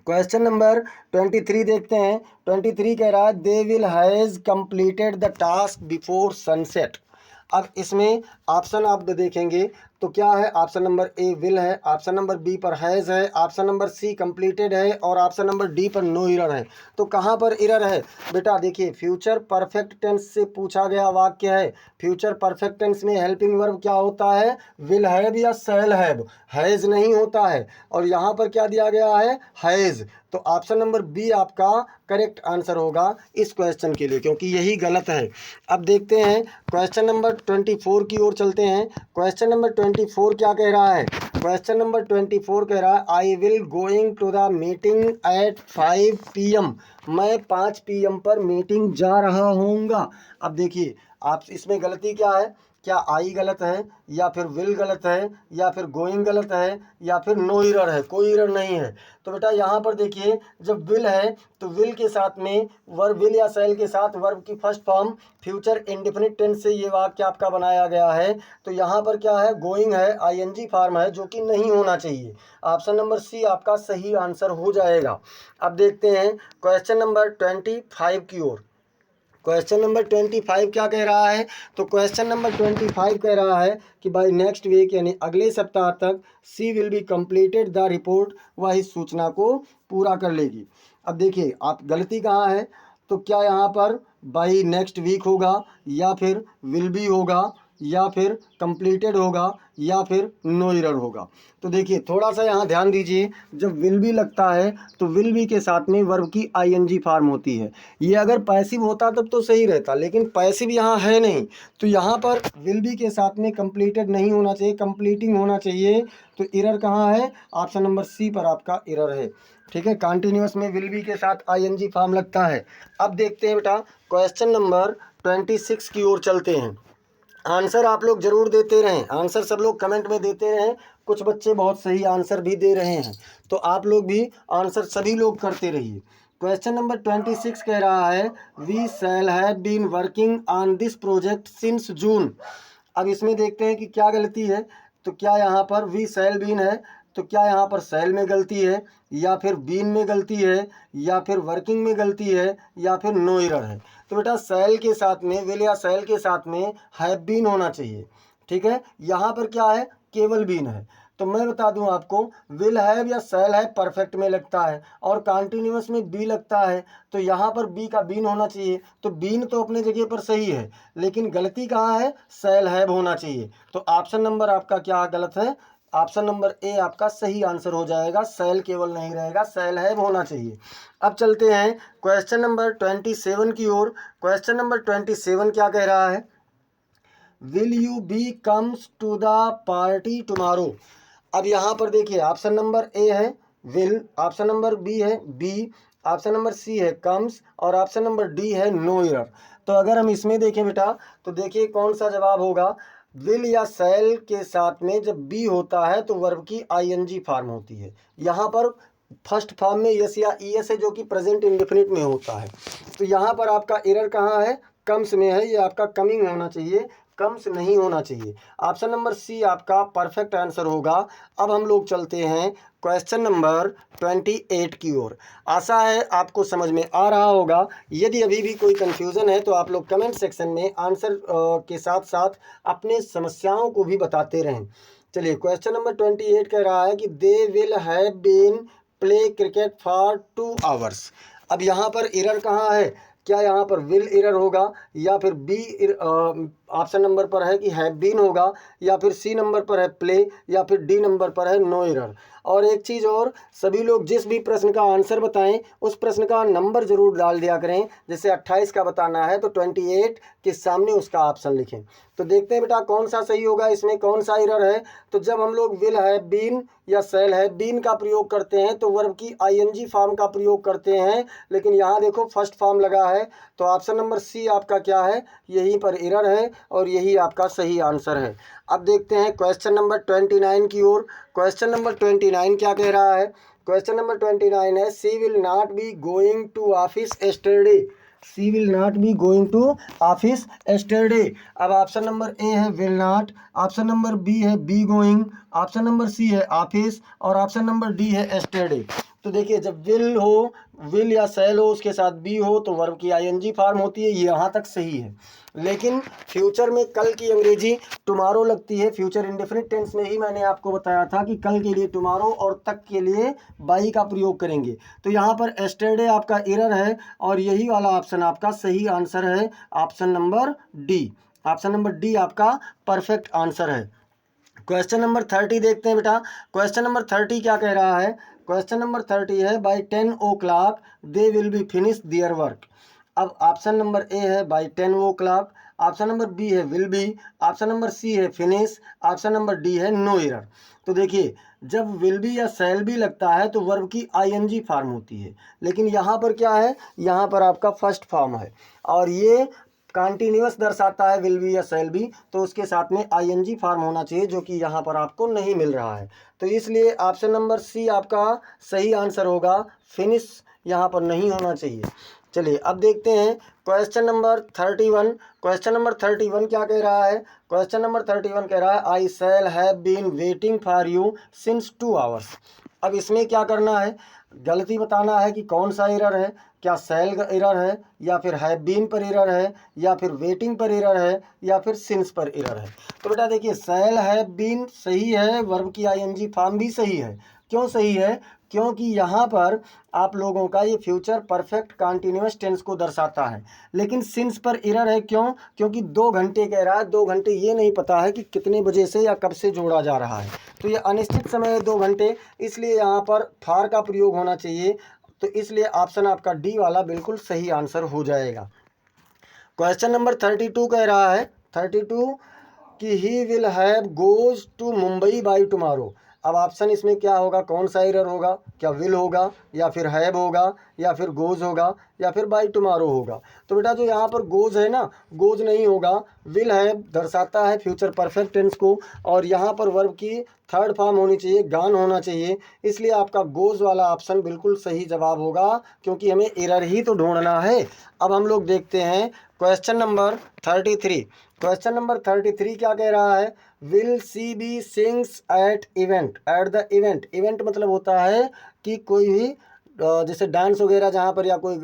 क्वेश्चन नंबर 23 देखते हैं। 23 कह रहा है they will has completed the task before sunset. अब इसमें ऑप्शन आप देखेंगे तो क्या है, ऑप्शन नंबर ए विल है, ऑप्शन नंबर बी पर हैज़ है, ऑप्शन नंबर सी कंप्लीटेड है और ऑप्शन नंबर डी पर नो एरर है। तो कहाँ पर एरर है बेटा, देखिए फ्यूचर परफेक्ट टेंस से पूछा गया वाक्य है। फ्यूचर परफेक्ट टेंस में हेल्पिंग वर्ब क्या होता है, विल हैव या शैल हैव, हैज़ नहीं होता है। और यहाँ पर क्या दिया गया है, हैज़। तो ऑप्शन नंबर बी आपका करेक्ट आंसर होगा इस क्वेश्चन के लिए, क्योंकि यही गलत है। अब देखते हैं क्वेश्चन नंबर 24 की ओर चलते हैं। क्वेश्चन नंबर 24 क्या कह रहा है, क्वेश्चन नंबर 24 कह रहा है I will going to the meeting at 5 PM। मैं 5 PM पर मीटिंग जा रहा हूँगा। अब देखिए आप इसमें गलती क्या है, क्या आई गलत है या फिर विल गलत है या फिर गोइंग गलत है या फिर नो एरर है, कोई एरर नहीं है। तो बेटा यहाँ पर देखिए जब विल है तो विल के साथ में वर्ब, विल या शैल के साथ वर्ब की first form future indefinite tense से ये वाक्य आपका बनाया गया है। तो यहाँ पर क्या है, गोइंग है, ING फॉर्म है, जो कि नहीं होना चाहिए। ऑप्शन नंबर सी आपका सही आंसर हो जाएगा। अब देखते हैं क्वेश्चन नंबर 25 की ओर। क्वेश्चन नंबर 25 क्या कह रहा है, तो क्वेश्चन नंबर 25 कह रहा है कि बाय नेक्स्ट वीक यानी अगले सप्ताह तक she will be completed the report, वह इस सूचना को पूरा कर लेगी। अब देखिए आप गलती कहाँ है, तो क्या यहाँ पर बाय नेक्स्ट वीक होगा या फिर विल बी होगा या फिर कंप्लीटेड होगा या फिर नो एरर होगा। तो देखिए थोड़ा सा यहाँ ध्यान दीजिए, जब विल बी लगता है तो विल बी के साथ में वर्ब की ING फॉर्म होती है। ये अगर पैसिव होता तब तो सही रहता, लेकिन पैसिव यहाँ है नहीं, तो यहाँ पर विल बी के साथ में कंप्लीटेड नहीं होना चाहिए, कंप्लीटिंग होना चाहिए। तो एरर कहाँ है, ऑप्शन नंबर सी पर आपका एरर है। ठीक है, कॉन्टिन्यूअस में विल बी के साथ ING फॉर्म लगता है। अब देखते हैं बेटा क्वेश्चन नंबर 26 की ओर चलते हैं। आंसर आप लोग जरूर देते रहें, आंसर सब लोग कमेंट में देते रहें। कुछ बच्चे बहुत सही आंसर भी दे रहे हैं, तो आप लोग भी आंसर सभी लोग करते रहिए। क्वेश्चन नंबर 26 कह रहा है we shall have been working on this project since June. अब इसमें देखते हैं कि क्या गलती है, तो क्या यहाँ पर वी शैल बीन है, तो क्या यहाँ पर शैल में गलती है या फिर बीन में गलती है या फिर वर्किंग में गलती है या फिर नो एरर है। तो बेटा शैल के साथ में, विल या शैल के साथ में हैव बीन होना चाहिए। ठीक है, यहाँ पर क्या है, केवल बीन है। तो मैं बता दूं आपको, विल हैव या शैल हैव परफेक्ट में लगता है और कॉन्टिन्यूअस में बी लगता है, तो यहाँ पर बी का बीन होना चाहिए। तो बीन तो अपने जगह पर सही है, लेकिन गलती कहाँ है, शैल हैव होना चाहिए। तो ऑप्शन नंबर आपका क्या गलत है, ऑप्शन नंबर ए आपका सही आंसर हो जाएगा, शैल केवल नहीं रहेगा, शैल हैव होना चाहिए। अब चलते हैं क्वेश्चन नंबर 27 की ओर। क्वेश्चन नंबर 27 क्या कह रहा है, will you be comes to the party tomorrow. अब यहाँ पर देखिए ऑप्शन नंबर ए है विल, ऑप्शन नंबर बी है बी, ऑप्शन नंबर सी है कम्स और ऑप्शन नंबर डी है नो एरर। तो अगर हम इसमें देखें बेटा, तो देखिए कौन सा जवाब होगा, विल या शैल के साथ में जब बी होता है तो वर्ब की ING फॉर्म होती है। यहाँ पर फर्स्ट फॉर्म में यस या ES है, जो कि प्रेजेंट इंडेफिनिट में होता है। तो यहाँ पर आपका एरर कहाँ है, कम्स में है, ये आपका कमिंग होना चाहिए, कम्स नहीं होना चाहिए। ऑप्शन नंबर सी आपका परफेक्ट आंसर होगा। अब हम लोग चलते हैं क्वेश्चन नंबर 28 की ओर। आशा है आपको समझ में आ रहा होगा। यदि अभी भी कोई कंफ्यूजन है तो आप लोग कमेंट सेक्शन में आंसर के साथ साथ अपने समस्याओं को भी बताते रहें। चलिए क्वेश्चन नंबर 28 कह रहा है कि they will have been play cricket for 2 hours. अब यहाँ पर एरर कहाँ है, क्या यहाँ पर विल एरर होगा या फिर बी ऑप्शन नंबर पर है कि हैव बीन होगा या फिर सी नंबर पर है प्ले या फिर डी नंबर पर है नो एरर। और एक चीज़ और, सभी लोग जिस भी प्रश्न का आंसर बताएं उस प्रश्न का नंबर जरूर डाल दिया करें। जैसे 28 का बताना है तो 28 के सामने उसका ऑप्शन लिखें। तो देखते हैं बेटा कौन सा सही होगा, इसमें कौन सा एरर है। तो जब हम लोग विल हैव बीन या शैल हैव बीन का प्रयोग करते हैं तो वर्ब की ING फॉर्म का प्रयोग करते हैं, लेकिन यहाँ देखो फर्स्ट फॉर्म लगा है। तो ऑप्शन नंबर सी आपका क्या है, यहीं पर एरर है और यही आपका सही आंसर है। अब देखते हैं क्वेश्चन नंबर 29 की ओर। क्वेश्चन नंबर 29 क्या कह रहा है, क्वेश्चन नंबर 29 है she will not be going to office yesterday. She will not be going to office yesterday. अब ऑप्शन नंबर ए है will not, option number B है be going, option number C है office और option number D है yesterday. तो देखिए जब will हो, विल या सेल हो उसके साथ बी हो तो वर्ब की आईएनजी फॉर्म होती है, ये यहाँ तक सही है। लेकिन फ्यूचर में कल की अंग्रेजी टुमारो लगती है। फ्यूचर इंडेफिनिट टेंस में ही मैंने आपको बताया था कि कल के लिए टुमारो और तक के लिए बाई का प्रयोग करेंगे। तो यहाँ पर एस्टरडे आपका एरर है और यही वाला ऑप्शन आपका सही आंसर है, option number D. Option number D आपका परफेक्ट आंसर है। क्वेश्चन नंबर 30 देखते हैं बेटा। क्वेश्चन नंबर 30 क्या कह रहा है? क्वेश्चन नंबर 30 है by 10 o'clock they will be finish their work. अब ऑप्शन नंबर ए है by 10 o'clock, option number B है will be, option number C है फिनिश, ऑप्शन नंबर डी है नो एरर। तो देखिए जब विल बी या सेल बी लगता है तो वर्ब की आईएनजी फॉर्म होती है, लेकिन यहाँ पर क्या है, यहाँ पर आपका फर्स्ट फॉर्म है और ये कॉन्टिन्यूअस दर्शाता है विल बी या सेल बी, तो उसके साथ में आईएनजी फॉर्म होना चाहिए जो कि यहाँ पर आपको नहीं मिल रहा है। तो इसलिए ऑप्शन नंबर सी आपका सही आंसर होगा, फिनिश यहाँ पर नहीं होना चाहिए। चलिए अब देखते हैं क्वेश्चन नंबर 31। क्वेश्चन नंबर 31 क्या कह रहा है? क्वेश्चन नंबर 31 कह रहा है I shall have been waiting for you since 2 hours। अब इसमें क्या करना है, गलती बताना है कि कौन सा एरर है, क्या सेल का एरर है या फिर हैव बीन पर एरर है या फिर वेटिंग पर एरर है या फिर सिंस पर एरर है। तो बेटा देखिए सेल हैव बीन सही है, वर्ब की आईएनजी फॉर्म भी सही है। क्यों सही है? क्योंकि यहाँ पर आप लोगों का ये फ्यूचर परफेक्ट कॉन्टिन्यूअस टेंस को दर्शाता है, लेकिन सिंस पर एरर है। क्यों? क्योंकि 2 घंटे कह रहा है, 2 घंटे ये नहीं पता है कि कितने बजे से या कब से जोड़ा जा रहा है, तो ये अनिश्चित समय है 2 घंटे, इसलिए यहाँ पर फार का प्रयोग होना चाहिए। तो इसलिए ऑप्शन आपका डी वाला बिल्कुल सही आंसर हो जाएगा। क्वेश्चन नंबर 32 कह रहा है 32 कि he will have goes to Mumbai by tomorrow. अब ऑप्शन इसमें क्या होगा, कौन सा एरर होगा, क्या विल होगा या फिर हैव होगा या फिर गोज होगा या फिर बाई टुमारो होगा? तो बेटा जो यहाँ पर गोज है ना, गोज नहीं होगा, विल हैव दर्शाता है फ्यूचर परफेक्ट टेंस को और यहाँ पर वर्ब की थर्ड फॉर्म होनी चाहिए, गान होना चाहिए, इसलिए आपका गोज वाला ऑप्शन बिल्कुल सही जवाब होगा, क्योंकि हमें एरर ही तो ढूंढना है। अब हम लोग देखते हैं क्वेश्चन नंबर 33। क्वेश्चन नंबर 33 क्या कह रहा है? Will she be sings at event, at the event. Event मतलब होता है कि कोई भी जैसे डांस वगैरह जहाँ पर या कोई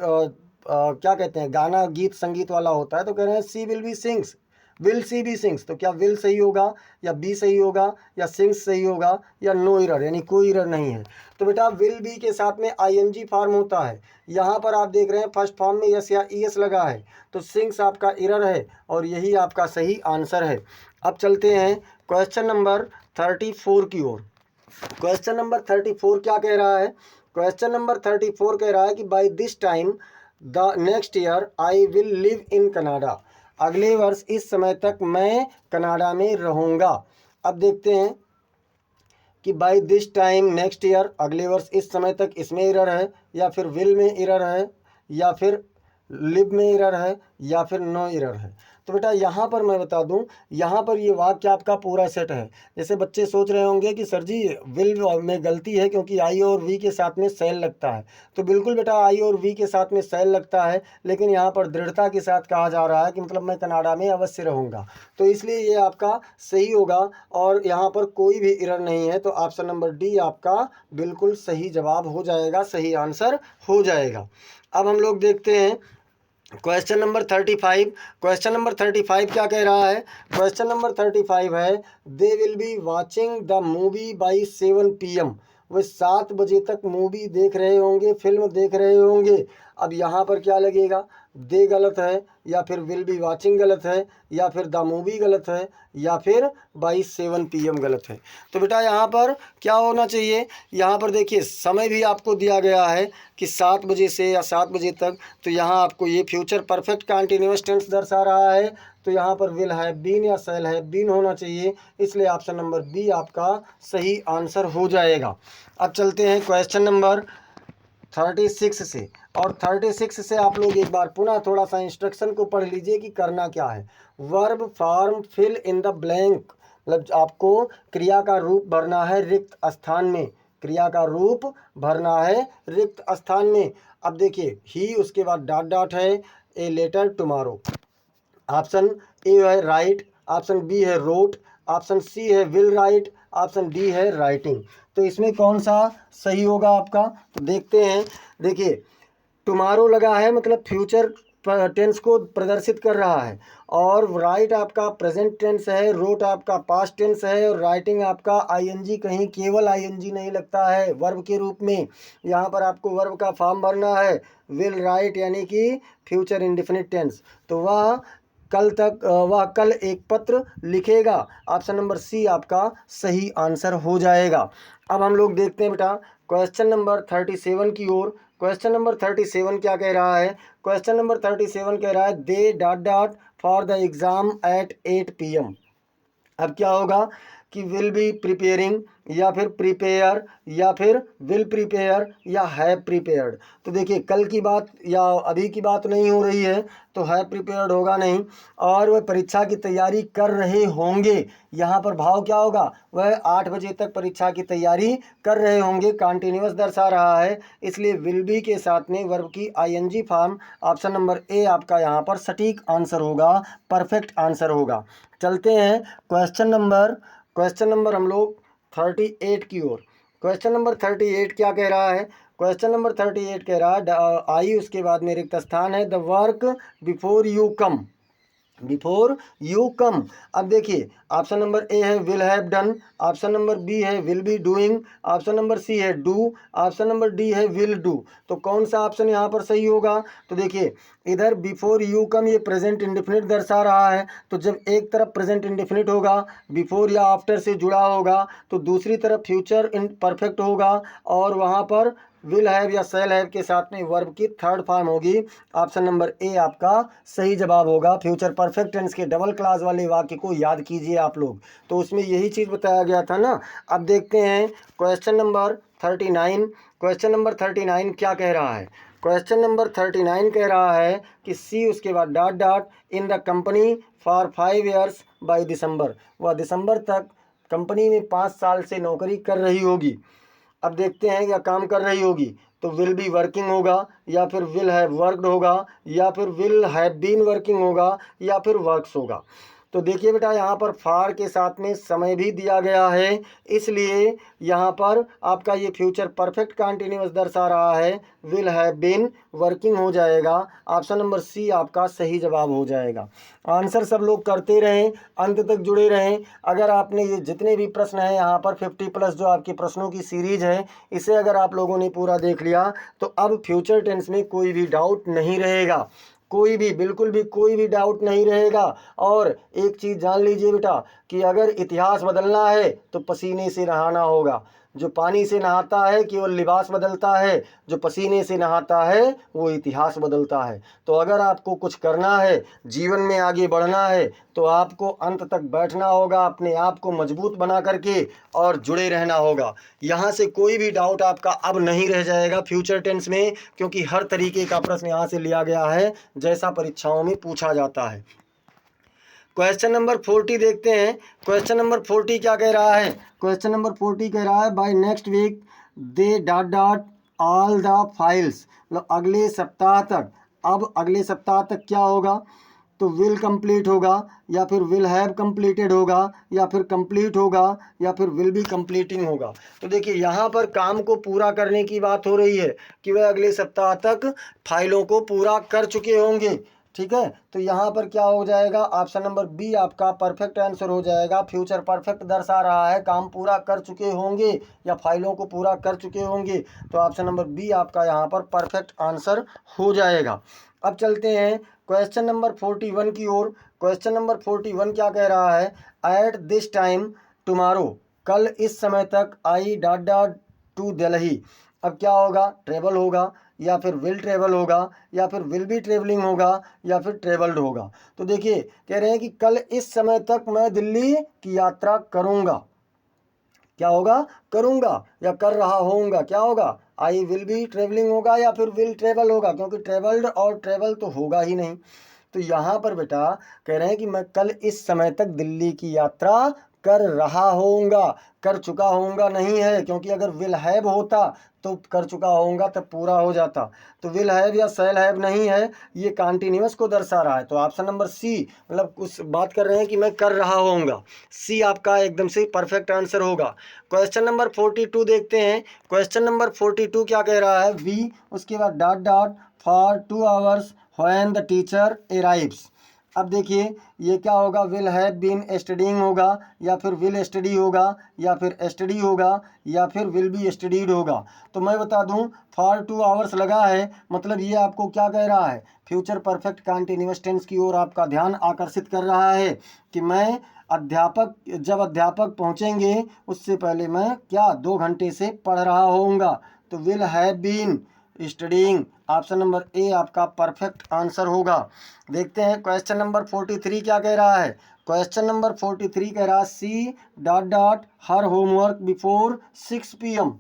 क्या कहते हैं गाना गीत संगीत वाला होता है, तो कह रहे हैं she will be sings, will she be sings. तो क्या विल सही होगा या बी सही होगा या सिंग्स सही होगा या नो एरर, यानी कोई एरर नहीं है? तो बेटा विल बी के साथ में आईएनजी फॉर्म होता है, यहाँ पर आप देख रहे हैं फर्स्ट फॉर्म में यस या ईएस लगा है, तो सिंग्स आपका एरर है और यही आपका सही आंसर है। अब चलते हैं क्वेश्चन नंबर 34 की ओर। क्वेश्चन नंबर 34 क्या कह रहा है? क्वेश्चन नंबर 34 कह रहा है कि by this time the next year I will live in Canada. अगले वर्ष इस समय तक मैं कनाडा में रहूँगा। अब देखते हैं कि by this time next year, अगले वर्ष इस समय तक, इसमें एरर है या फिर विल में एरर है या फिर लिव में एरर है या फिर नो एरर है? तो बेटा यहाँ पर मैं बता दूँ, यहाँ पर ये वाक्य आपका पूरा सेट है। जैसे बच्चे सोच रहे होंगे कि सर जी विल में गलती है क्योंकि आई और वी के साथ में सेल लगता है, तो बिल्कुल बेटा आई और वी के साथ में सेल लगता है, लेकिन यहाँ पर दृढ़ता के साथ कहा जा रहा है कि मतलब मैं कनाडा में अवश्य रहूँगा, तो इसलिए ये आपका सही होगा और यहाँ पर कोई भी एरर नहीं है। तो ऑप्शन नंबर डी आपका बिल्कुल सही जवाब हो जाएगा, सही आंसर हो जाएगा। अब हम लोग देखते हैं क्वेश्चन नंबर 35। क्वेश्चन नंबर 35 क्या कह रहा है? क्वेश्चन नंबर 35 है they will be watching the movie by 7 PM। वे 7 बजे तक मूवी देख रहे होंगे, फिल्म देख रहे होंगे। अब यहाँ पर क्या लगेगा, दे गलत है या फिर विल बी वाचिंग गलत है या फिर द मूवी गलत है या फिर बाई 7 PM गलत है? तो बेटा यहाँ पर क्या होना चाहिए, यहाँ पर देखिए समय भी आपको दिया गया है कि 7 बजे से या 7 बजे तक, तो यहाँ आपको ये फ्यूचर परफेक्ट कॉन्टिन्यूअस टेंस दर्शा रहा है, तो यहाँ पर विल हैव बीन या शैल हैव बीन होना चाहिए, इसलिए ऑप्शन नंबर बी आपका सही आंसर हो जाएगा। अब चलते हैं क्वेश्चन नंबर 36 से, और 36 से आप लोग एक बार पुनः थोड़ा सा इंस्ट्रक्शन को पढ़ लीजिए कि करना क्या है। Verb form fill in the blank, मतलब आपको क्रिया का रूप भरना है रिक्त स्थान में, क्रिया का रूप भरना है रिक्त स्थान में। अब देखिए ही, उसके बाद डॉट डॉट है, a letter tomorrow. Option A है राइट, ऑप्शन बी है रोट, ऑप्शन सी है विल राइट, ऑप्शन डी है राइटिंग। तो तो इसमें कौन सा सही होगा आपका, तो देखते हैं। देखिए टुमारो लगा है मतलब फ्यूचर टेंस को प्रदर्शित कर रहा है, और राइट आपका प्रेजेंट टेंस है, रोट आपका पास्ट टेंस है, और राइटिंग आपका आईएनजी, कहीं केवल आईएनजी नहीं लगता है वर्ब के रूप में। यहाँ पर आपको वर्ब का फॉर्म भरना है, विल राइट यानी कि फ्यूचर इंडेफिनिट टेंस, तो वह कल एक पत्र लिखेगा। ऑप्शन नंबर सी आपका सही आंसर हो जाएगा। अब हम लोग देखते हैं बेटा क्वेश्चन नंबर 37 की ओर। क्वेश्चन नंबर 37 क्या कह रहा है, क्वेश्चन नंबर 37 कह रहा है they dot dot for the exam at 8 PM। अब क्या होगा कि विल बी प्रिपेयरिंग, या फिर प्रिपेयर, या फिर विल प्रिपेयर, या हैव प्रिपेयर्ड। तो देखिए कल की बात या अभी की बात नहीं हो रही है, तो हैव प्रिपेयर्ड होगा नहीं। और वह परीक्षा की तैयारी कर रहे होंगे, यहाँ पर भाव क्या होगा, वह 8 बजे तक परीक्षा की तैयारी कर रहे होंगे, कंटिन्यूअस दर्शा रहा है, इसलिए विल बी के साथ में वर्ब की ING form. Option number A आपका यहाँ पर सटीक आंसर होगा, परफेक्ट आंसर होगा। चलते हैं क्वेश्चन नंबर हम लोग 38 की ओर। क्वेश्चन नंबर 38 क्या कह रहा है, क्वेश्चन नंबर 38 कह रहा है आई उसके बाद में रिक्त स्थान है, the work before you come, before you come. अब देखिए ऑप्शन नंबर ए है will have done, option number B है will be doing, option number C है डू, ऑप्शन नंबर डी है विल डू। तो कौन सा ऑप्शन यहाँ पर सही होगा, तो देखिए इधर बिफोर यू कम ये प्रेजेंट इंडेफिनिट दर्शा रहा है, तो जब एक तरफ प्रेजेंट इंडेफिनिट होगा बिफोर या आफ्टर से जुड़ा होगा, तो दूसरी तरफ फ्यूचर इन परफेक्ट होगा, और वहाँ पर विल हैव या सेल हैव के साथ में वर्ब की थर्ड फॉर्म होगी। ऑप्शन नंबर ए आपका सही जवाब होगा। फ्यूचर परफेक्ट टेंस के डबल क्लास वाले वाक्य को याद कीजिए आप लोग, तो उसमें यही चीज़ बताया गया था ना। अब देखते हैं क्वेश्चन नंबर 39। क्वेश्चन नंबर 39 क्या कह रहा है, क्वेश्चन नंबर 39 कह रहा है कि सी उसके बाद dot dot in the company for 5 years by December, वह दिसंबर तक कंपनी में 5 साल से नौकरी कर रही होगी। अब देखते हैं क्या काम कर रही होगी, तो विल बी वर्किंग होगा, या फिर विल हैव वर्कड होगा, या फिर विल हैव बीन वर्किंग होगा, या फिर वर्क्स होगा। तो देखिए बेटा यहाँ पर फार के साथ में समय भी दिया गया है, इसलिए यहाँ पर आपका ये फ्यूचर परफेक्ट कंटिन्यूअस दर्शा रहा है, विल हैव बीन वर्किंग हो जाएगा। ऑप्शन नंबर सी आपका सही जवाब हो जाएगा। आंसर सब लोग करते रहें, अंत तक जुड़े रहें। अगर आपने ये जितने भी प्रश्न हैं यहाँ पर 50+ जो आपके प्रश्नों की सीरीज है, इसे अगर आप लोगों ने पूरा देख लिया, तो अब फ्यूचर टेंस में कोई भी डाउट नहीं रहेगा, कोई भी बिल्कुल भी कोई भी डाउट नहीं रहेगा। और एक चीज़ जान लीजिए बेटा कि अगर इतिहास बदलना है तो पसीने से नहाना होगा। जो पानी से नहाता है केवल लिबास बदलता है, जो पसीने से नहाता है वो इतिहास बदलता है। तो अगर आपको कुछ करना है, जीवन में आगे बढ़ना है, तो आपको अंत तक बैठना होगा, अपने आप को मजबूत बना करके, और जुड़े रहना होगा। यहाँ से कोई भी डाउट आपका अब नहीं रह जाएगा फ्यूचर टेंस में, क्योंकि हर तरीके का प्रश्न यहाँ से लिया गया है जैसा परीक्षाओं में पूछा जाता है। क्वेश्चन नंबर 40 देखते हैं। क्वेश्चन नंबर 40 क्या कह रहा है, क्वेश्चन नंबर 40 कह रहा है by next week they dot dot all the files, मतलब अगले सप्ताह तक। अब अगले सप्ताह तक क्या होगा, तो विल कंप्लीट होगा, या फिर विल हैव कंप्लीटेड होगा, या फिर कंप्लीट होगा, या फिर विल बी कंप्लीटिंग होगा। तो देखिए यहाँ पर काम को पूरा करने की बात हो रही है कि वह अगले सप्ताह तक फाइलों को पूरा कर चुके होंगे, ठीक है। तो यहाँ पर क्या हो जाएगा, ऑप्शन नंबर बी आपका परफेक्ट आंसर हो जाएगा। फ्यूचर परफेक्ट दर्शा रहा है, काम पूरा कर चुके होंगे या फाइलों को पूरा कर चुके होंगे, तो ऑप्शन नंबर बी आपका यहाँ पर परफेक्ट आंसर हो जाएगा। अब चलते हैं क्वेश्चन नंबर 41 की ओर। क्वेश्चन नंबर 41 क्या कह रहा है, एट दिस टाइम टुमारो, कल इस समय तक I dot dot to Delhi. अब क्या होगा, ट्रेवल होगा, या फिर विल ट्रेवल होगा, या फिर विल बी ट्रेवलिंग होगा, या फिर ट्रेवल्ड होगा। तो देखिए कह रहे हैं कि कल इस समय तक मैं दिल्ली की यात्रा करूंगा। क्या होगा, करूंगा या कर रहा होऊंगा, क्या होगा, आई विल बी ट्रेवलिंग होगा या फिर विल ट्रेवल होगा, क्योंकि ट्रेवल्ड और ट्रेवल तो होगा ही नहीं। तो यहाँ पर बेटा कह रहे हैं कि मैं कल इस समय तक दिल्ली की यात्रा कर रहा होऊंगा, कर चुका होऊंगा नहीं है, क्योंकि अगर विल हैव होता तो कर चुका होऊंगा तब पूरा हो जाता। तो विल हैव या शैल हैव नहीं है, ये कॉन्टिन्यूअस को दर्शा रहा है। तो ऑप्शन नंबर सी, मतलब उस बात कर रहे हैं कि मैं कर रहा होऊंगा, सी आपका एकदम से परफेक्ट आंसर होगा। क्वेश्चन नंबर 42 देखते हैं। क्वेश्चन नंबर 42 क्या कह रहा है, वी उसके बाद dot dot for 2 hours when the teacher arrives. अब देखिए ये क्या होगा, विल हैव बीन स्टडीइंग होगा, या फिर विल स्टडी होगा, या फिर स्टडी होगा, या फिर विल बी स्टडीड होगा। तो मैं बता दूं फॉर 2 आवर्स लगा है, मतलब ये आपको क्या कह रहा है, फ्यूचर परफेक्ट कंटिन्यूअस टेंस की ओर आपका ध्यान आकर्षित कर रहा है कि मैं जब अध्यापक पहुंचेंगे उससे पहले मैं क्या 2 घंटे से पढ़ रहा होऊंगा। तो will have been studying, option number A आपका परफेक्ट आंसर होगा। देखते हैं क्वेश्चन नंबर 43 क्या कह रहा है। क्वेश्चन नंबर 43 कह रहा है, she dot dot her homework before 6 PM।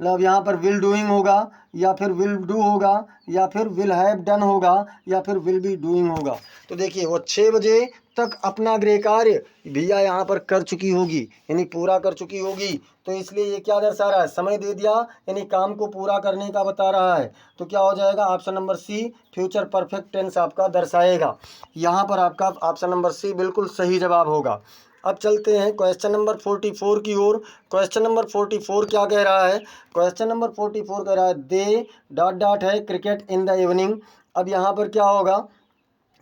मतलब यहाँ पर विल डूइंग होगा, या फिर विल डू होगा, या फिर विल हैव डन होगा, या फिर विल बी डूइंग होगा। तो देखिए वो 6 बजे तक अपना गृह कार्य भैया यहाँ पर कर चुकी होगी, यानी पूरा कर चुकी होगी। तो इसलिए ये क्या दर्शा रहा है, समय दे दिया, यानी काम को पूरा करने का बता रहा है। तो क्या हो जाएगा, option number C future perfect tense आपका दर्शाएगा। यहाँ पर आपका ऑप्शन नंबर सी बिल्कुल सही जवाब होगा। अब चलते हैं क्वेश्चन नंबर 44 की ओर। क्वेश्चन नंबर 44 क्या कह रहा है, क्वेश्चन नंबर 44 कह रहा है, दे डॉट डॉट है क्रिकेट इन द इवनिंग। अब यहाँ पर क्या होगा,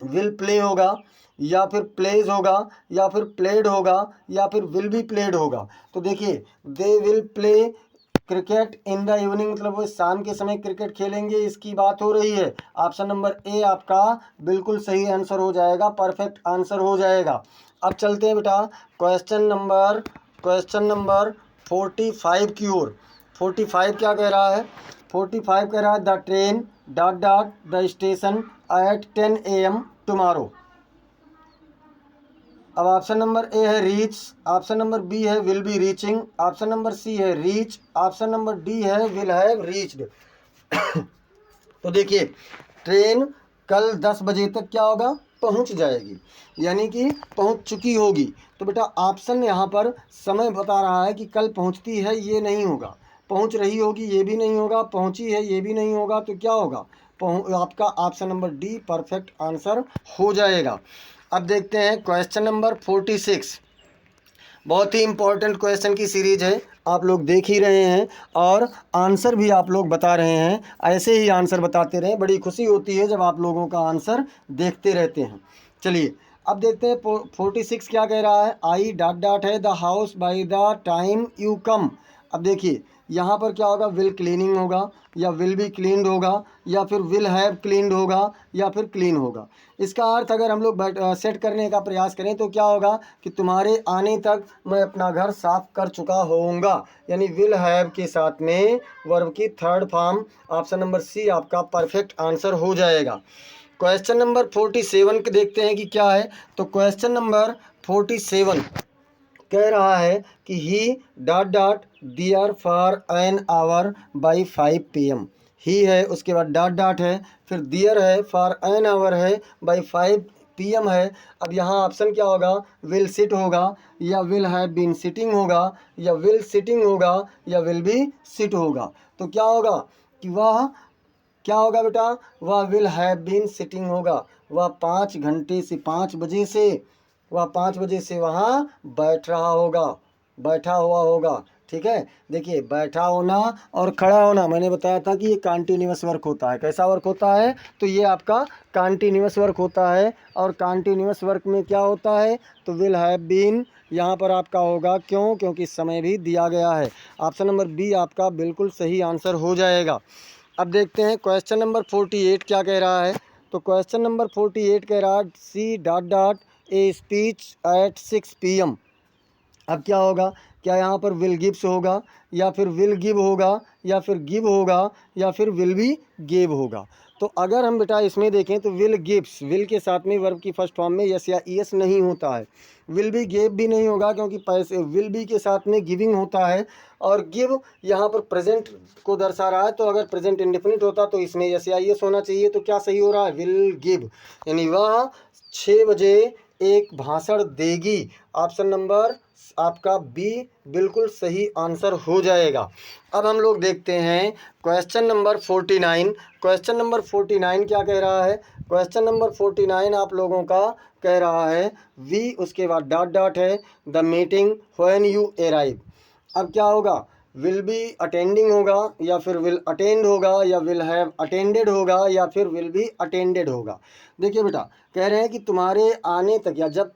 विल प्ले होगा, या फिर प्लेज होगा, या फिर प्लेड होगा, या फिर विल बी प्लेड होगा। तो देखिए दे will play cricket in the evening, मतलब वो शाम के समय क्रिकेट खेलेंगे, इसकी बात हो रही है। ऑप्शन नंबर ए आपका बिल्कुल सही आंसर हो जाएगा, परफेक्ट आंसर हो जाएगा। अब चलते हैं बेटा क्वेश्चन नंबर 45 की ओर। 45 क्या कह रहा है, 45 कह रहा है, the train dot dot the station at 10 AM tomorrow. अब ऑप्शन नंबर ए है रीच, ऑप्शन नंबर बी है will be reaching, option number C है रीच, ऑप्शन नंबर डी है विल हैव रीच्ड। तो देखिए ट्रेन कल 10 बजे तक क्या होगा, पहुंच जाएगी, यानी कि पहुंच चुकी होगी। तो बेटा ऑप्शन यहाँ पर समय बता रहा है कि कल पहुंचती है, ये नहीं होगा, पहुंच रही होगी ये भी नहीं होगा, पहुंची है ये भी नहीं होगा। तो क्या होगा, आपका option number D perfect answer हो जाएगा। अब देखते हैं क्वेश्चन नंबर 46। बहुत ही इंपॉर्टेंट क्वेश्चन की सीरीज है, आप लोग देख ही रहे हैं और आंसर भी आप लोग बता रहे हैं। ऐसे ही आंसर बताते रहें, बड़ी खुशी होती है जब आप लोगों का आंसर देखते रहते हैं। चलिए अब देखते हैं 46 क्या कह रहा है, आई डॉट डॉट है the house by the time you come. अब देखिए यहाँ पर क्या होगा, विल क्लीनिंग होगा, या विल बी क्लीन्ड होगा, या फिर विल हैव क्लीन्ड होगा, या फिर क्लीन होगा। इसका अर्थ अगर हम लोग सेट करने का प्रयास करें तो क्या होगा कि तुम्हारे आने तक मैं अपना घर साफ कर चुका होऊंगा, यानी विल हैव के साथ में वर्ब की third form, option number C आपका परफेक्ट आंसर हो जाएगा। क्वेश्चन नंबर 47 के देखते हैं कि क्या है। तो क्वेश्चन नंबर 47 कह रहा है कि he dot dot there for an hour by 5 PM। He है, उसके बाद डॉट डॉट है, फिर दियर है, फॉर एन आवर है, बाई 5 PM है। अब यहाँ ऑप्शन क्या होगा, विल सिट होगा, या विल हैव बीन सिटिंग होगा, या विल सिटिंग होगा, या विल बी सिट होगा। तो क्या होगा कि वह क्या होगा बेटा, वह विल हैव बीन सिटिंग होगा, वह 5 घंटे से 5 बजे से वह 5 बजे से वहाँ बैठ रहा होगा, बैठा हुआ होगा। ठीक है, देखिए बैठा होना और खड़ा होना मैंने बताया था कि ये कॉन्टीन्यूअस वर्क होता है। कैसा वर्क होता है, तो ये आपका कॉन्टीन्यूअस वर्क होता है। और कॉन्टीन्यूअस वर्क में क्या होता है, तो विल हैव बीन यहाँ पर आपका होगा, क्यों, क्योंकि समय भी दिया गया है। ऑप्शन नंबर बी आपका बिल्कुल सही आंसर हो जाएगा। अब देखते हैं क्वेश्चन नंबर 48 क्या कह रहा है। तो क्वेश्चन नंबर 48 कह रहा है, she dot dot a speech at 6 PM। अब क्या होगा, क्या यहाँ पर विल गिव्स होगा, या फिर विल गिव होगा, या फिर गिव होगा, या फिर विल बी गिव होगा। तो अगर हम बेटा इसमें देखें तो विल गिव्स, विल के साथ में वर्ब की फर्स्ट फॉर्म में यस या ईएस नहीं होता है। विल बी गिव भी नहीं होगा, क्योंकि पैसे विल बी के साथ में गिविंग होता है। और गिव यहाँ पर प्रेजेंट को दर्शा रहा है, तो अगर प्रेजेंट इंडेफिनिट होता तो इसमें यस या ईएस होना चाहिए। तो क्या सही हो रहा है, विल गिव, यानी वह 6 बजे एक भाषण देगी। ऑप्शन नंबर आपका बी बिल्कुल सही आंसर हो जाएगा। अब हम लोग देखते हैं क्वेश्चन नंबर 49। क्वेश्चन नंबर 49 क्या कह रहा है? क्वेश्चन नंबर 49 आप लोगों का कह रहा है वी, उसके बाद डॉट डॉट है, the meeting when you arrive. अब क्या होगा? विल बी अटेंडिंग होगा, या फिर विल अटेंड होगा, या विल हैव अटेंडेड होगा, या फिर विल बी अटेंडेड होगा। देखिए बेटा, कह रहे हैं कि तुम्हारे आने तक या जब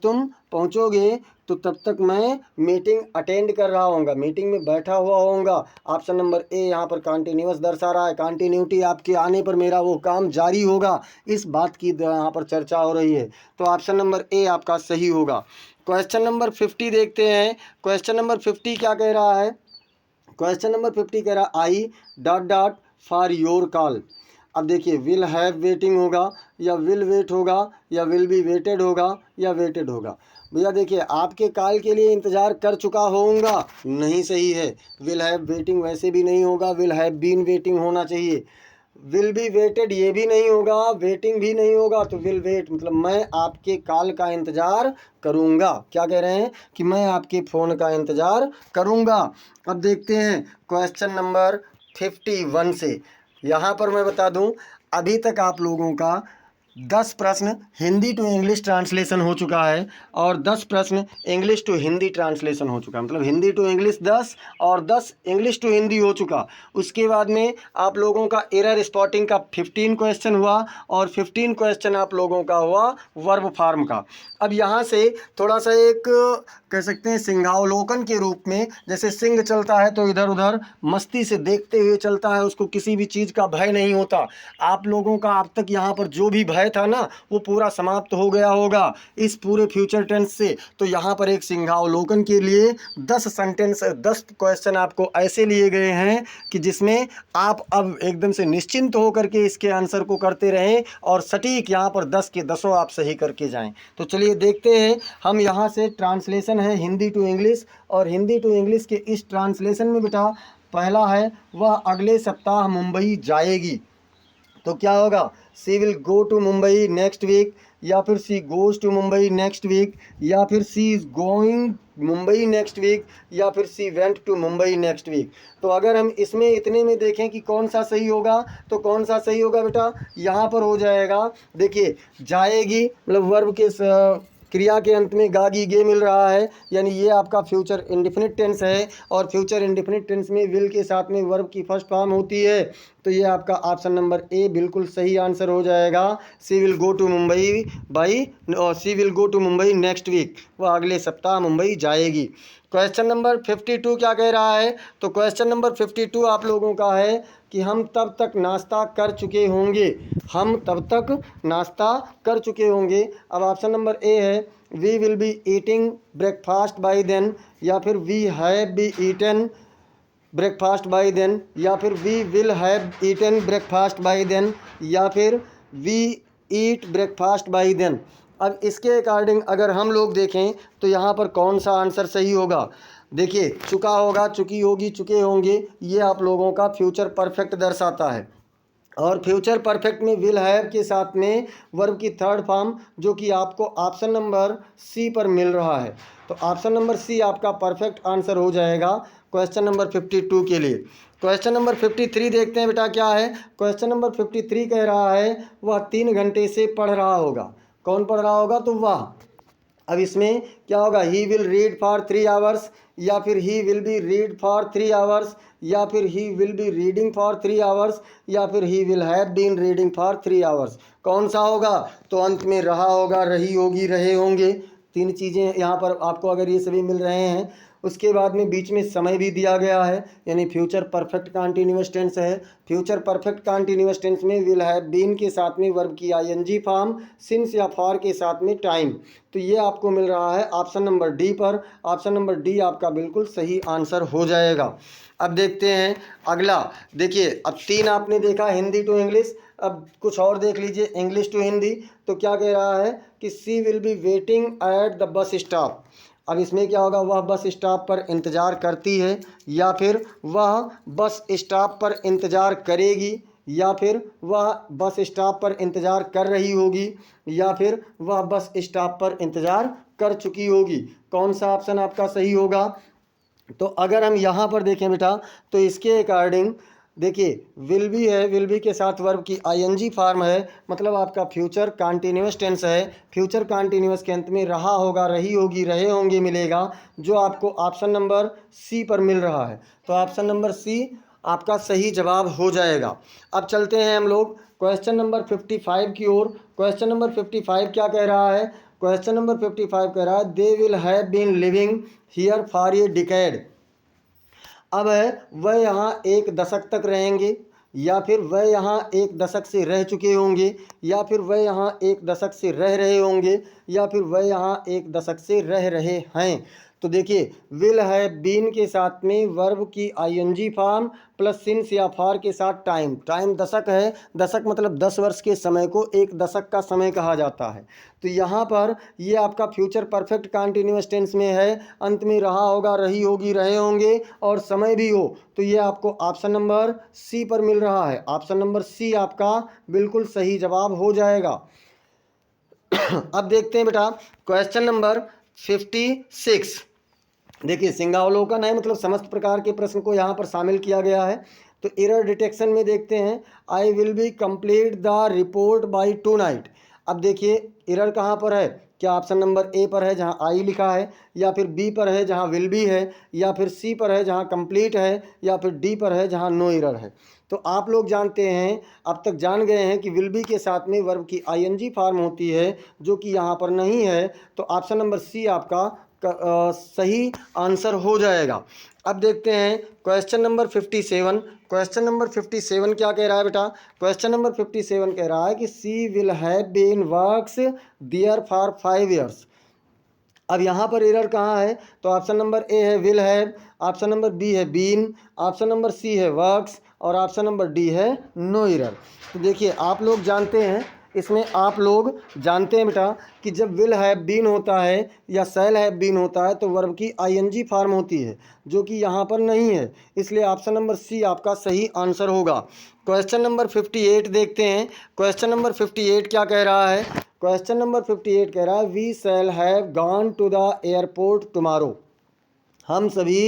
तुम पहुंचोगे तो तब तक मैं मीटिंग अटेंड कर रहा होऊंगा, मीटिंग में बैठा हुआ होऊंगा। ऑप्शन नंबर ए यहाँ पर कॉन्टिन्यूअस दर्शा रहा है, कॉन्टिन्यूटी, आपके आने पर मेरा वो काम जारी होगा, इस बात की यहाँ पर चर्चा हो रही है। तो ऑप्शन नंबर ए आपका सही होगा। क्वेश्चन नंबर 50 देखते हैं। क्वेश्चन नंबर 50 क्या कह रहा है? क्वेश्चन नंबर 50 कह रहा है I dot dot for your call. अब देखिए, विल हैव वेटिंग होगा, या विल वेट होगा, या विल बी वेटेड होगा, या वेटेड होगा। भैया देखिए, आपके कॉल के लिए इंतज़ार कर चुका होऊंगा, नहीं सही है। विल हैव वेटिंग वैसे भी नहीं होगा, विल हैव बीन वेटिंग होना चाहिए। विल बी वेटेड ये भी नहीं होगा, वेटिंग भी नहीं होगा, तो विल वेट मतलब मैं आपके कॉल का इंतज़ार करूँगा। क्या कह रहे हैं? कि मैं आपके फ़ोन का इंतज़ार करूँगा। अब देखते हैं क्वेश्चन नंबर 51 से। यहाँ पर मैं बता दूँ, अभी तक आप लोगों का 10 प्रश्न हिंदी टू इंग्लिश ट्रांसलेशन हो चुका है, और 10 प्रश्न इंग्लिश टू हिंदी ट्रांसलेशन हो चुका है। मतलब हिंदी टू इंग्लिश 10 और 10 इंग्लिश टू हिंदी हो चुका। उसके बाद में आप लोगों का एरर स्पॉटिंग का 15 क्वेश्चन हुआ, और 15 क्वेश्चन आप लोगों का हुआ वर्ब फॉर्म का। अब यहाँ से थोड़ा सा एक कह सकते हैं सिंहावलोकन के रूप में, जैसे सिंह चलता है तो इधर उधर मस्ती से देखते हुए चलता है, उसको किसी भी चीज़ का भय नहीं होता। आप लोगों का अब तक यहाँ पर जो भी भय था ना, वो पूरा समाप्त हो गया होगा इस पूरे फ्यूचर टेंस से। तो यहाँ पर एक सिंहावलोकन के लिए 10 सेंटेंस 10 क्वेश्चन आपको ऐसे लिए गए हैं कि जिसमें आप अब एकदम से निश्चिंत होकर के इसके आंसर को करते रहें, और सटीक यहाँ पर 10 के 10 आप सही करके जाएं। तो चलिए देखते हैं, हम यहाँ से ट्रांसलेशन है हिंदी टू इंग्लिश, और हिंदी टू इंग्लिश के इस ट्रांसलेशन में बेटा पहला है वह अगले सप्ताह मुंबई जाएगी। तो क्या होगा? She will go to Mumbai next week, या फिर she goes to Mumbai next week, या फिर she is going Mumbai next week, या फिर she went to Mumbai next week. तो अगर हम इसमें इतने में देखें कि कौन सा सही होगा, तो कौन सा सही होगा बेटा? यहाँ पर हो जाएगा, देखिए, जाएगी मतलब वर्ब के क्रिया के अंत में गागी गे मिल रहा है, यानी ये आपका फ्यूचर इंडेफिनिट टेंस है, और फ्यूचर इंडेफिनिट टेंस में विल के साथ में वर्ब की फर्स्ट फॉर्म होती है। तो ये आपका ऑप्शन नंबर ए बिल्कुल सही आंसर हो जाएगा। She will go to Mumbai by, और she will go to Mumbai next week, वह अगले सप्ताह मुंबई जाएगी। क्वेश्चन नंबर 52 क्या कह रहा है? तो क्वेश्चन नंबर 52 आप लोगों का है कि हम तब तक नाश्ता कर चुके होंगे। हम तब तक नाश्ता कर चुके होंगे। अब ऑप्शन नंबर ए है we will be eating breakfast by then, या फिर we have be eaten breakfast by then, या फिर we will have eaten breakfast by then, या फिर we eat breakfast by then. अब इसके अकॉर्डिंग अगर हम लोग देखें तो यहाँ पर कौन सा आंसर सही होगा? देखिए, चुका होगा, चुकी होगी, चुके होंगे, ये आप लोगों का फ्यूचर परफेक्ट दर्शाता है, और फ्यूचर परफेक्ट में विल हैव के साथ में वर्ब की थर्ड फॉर्म, जो कि आपको ऑप्शन नंबर सी पर मिल रहा है। तो ऑप्शन नंबर सी आपका परफेक्ट आंसर हो जाएगा क्वेश्चन नंबर 52 के लिए। क्वेश्चन नंबर 53 देखते हैं बेटा क्या है। क्वेश्चन नंबर 53 कह रहा है वह 3 घंटे से पढ़ रहा होगा। कौन पढ़ रहा होगा? तो वह। अब इसमें क्या होगा? He will read for 3 hours, या फिर he will be read for 3 hours, या फिर he will be reading for 3 hours, या फिर he will have been reading for 3 hours. कौन सा होगा? तो अंत में रहा होगा, रही होगी, रहे होंगे। 3 चीज़ें यहाँ पर आपको अगर ये सभी मिल रहे हैं, उसके बाद में बीच में समय भी दिया गया है, यानी फ्यूचर परफेक्ट कॉन्टिन्यूअस टेंस है। फ्यूचर परफेक्ट कॉन्टिन्यूअस टेंस में विल हैव बीन के साथ में वर्ब की आईएनजी फॉर्म, सिंस या फॉर के साथ में टाइम। तो ये आपको मिल रहा है ऑप्शन नंबर डी पर। ऑप्शन नंबर डी आपका बिल्कुल सही आंसर हो जाएगा। अब देखते हैं अगला। देखिए, अब 3 आपने देखा हिंदी टू इंग्लिश, अब कुछ और देख लीजिए इंग्लिश टू हिंदी। तो क्या कह रहा है कि she will be waiting at the bus stop. अब इसमें क्या होगा? वह बस स्टॉप पर इंतज़ार करती है, या फिर वह बस स्टॉप पर इंतज़ार करेगी, या फिर वह बस स्टॉप पर इंतज़ार कर रही होगी, या फिर वह बस स्टॉप पर इंतज़ार कर चुकी होगी। कौन सा ऑप्शन आपका सही होगा? तो अगर हम यहाँ पर देखें बेटा, तो इसके अकॉर्डिंग देखिए, विल बी है, विल बी के साथ वर्ब की आईएनजी फॉर्म है, मतलब आपका फ्यूचर कंटिन्यूअस टेंस है। फ्यूचर कंटिन्यूअस के अंत में रहा होगा, रही होगी, रहे होंगे मिलेगा, जो आपको ऑप्शन नंबर सी पर मिल रहा है। तो ऑप्शन नंबर सी आपका सही जवाब हो जाएगा। अब चलते हैं हम लोग क्वेश्चन नंबर 55 की ओर। क्वेश्चन नंबर 55 क्या कह रहा है? क्वेश्चन नंबर 55 कह रहा है they will have been living here for a decade. अब है वह यहाँ एक दशक तक रहेंगे, या फिर वह यहाँ एक दशक से रह चुके होंगे, या फिर वह यहाँ एक दशक से रह रहे होंगे, या फिर वह यहाँ एक दशक से रह रहे हैं। तो देखिए, विल है बीन के साथ में वर्ब की आईएनजी फॉर्म प्लस सिंस या फॉर के साथ टाइम। टाइम दशक है, दशक मतलब 10 वर्ष के समय को एक दशक का समय कहा जाता है। तो यहाँ पर ये आपका फ्यूचर परफेक्ट कंटिन्यूअस टेंस में है, अंत में रहा होगा, रही होगी, रहे होंगे और समय भी हो। तो ये आपको ऑप्शन नंबर सी पर मिल रहा है। ऑप्शन नंबर सी आपका बिल्कुल सही जवाब हो जाएगा। अब देखते हैं बेटा क्वेश्चन नंबर 56। देखिए, सिंहावलोकन है, मतलब समस्त प्रकार के प्रश्न को यहाँ पर शामिल किया गया है। तो एरर डिटेक्शन में देखते हैं, आई will B complete the report by two night. अब देखिए एरर कहाँ पर है? क्या ऑप्शन नंबर ए पर है जहाँ आई लिखा है, या फिर बी पर है जहाँ विल बी है, या फिर सी पर है जहाँ कंप्लीट है, या फिर डी पर है जहाँ नो एरर है। तो आप लोग जानते हैं, अब तक जान गए हैं कि विल बी के साथ में वर्ब की आईएनजी फॉर्म होती है, जो कि यहाँ पर नहीं है। तो ऑप्शन नंबर सी आपका सही आंसर हो जाएगा। अब देखते हैं क्वेश्चन नंबर 57। क्वेश्चन नंबर 57 क्या कह रहा है बेटा? क्वेश्चन नंबर 57 कह रहा है कि she will have been works there for 5 years. अब यहाँ पर एरर कहाँ है? तो ऑप्शन नंबर ए है will have, option number B है बीन, ऑप्शन नंबर सी है वर्क्स और ऑप्शन नंबर डी है नो एरर। तो देखिए, आप लोग जानते हैं, इसमें आप लोग जानते हैं बेटा कि जब विल हैव बीन होता है या शैल हैव बीन होता है तो वर्ब की आईएनजी फॉर्म होती है, जो कि यहाँ पर नहीं है। इसलिए ऑप्शन नंबर सी आपका सही आंसर होगा। क्वेश्चन नंबर 58 देखते हैं। क्वेश्चन नंबर 58 क्या कह रहा है? क्वेश्चन नंबर 58 कह रहा है we shall have gone to the airport tomorrow. हम सभी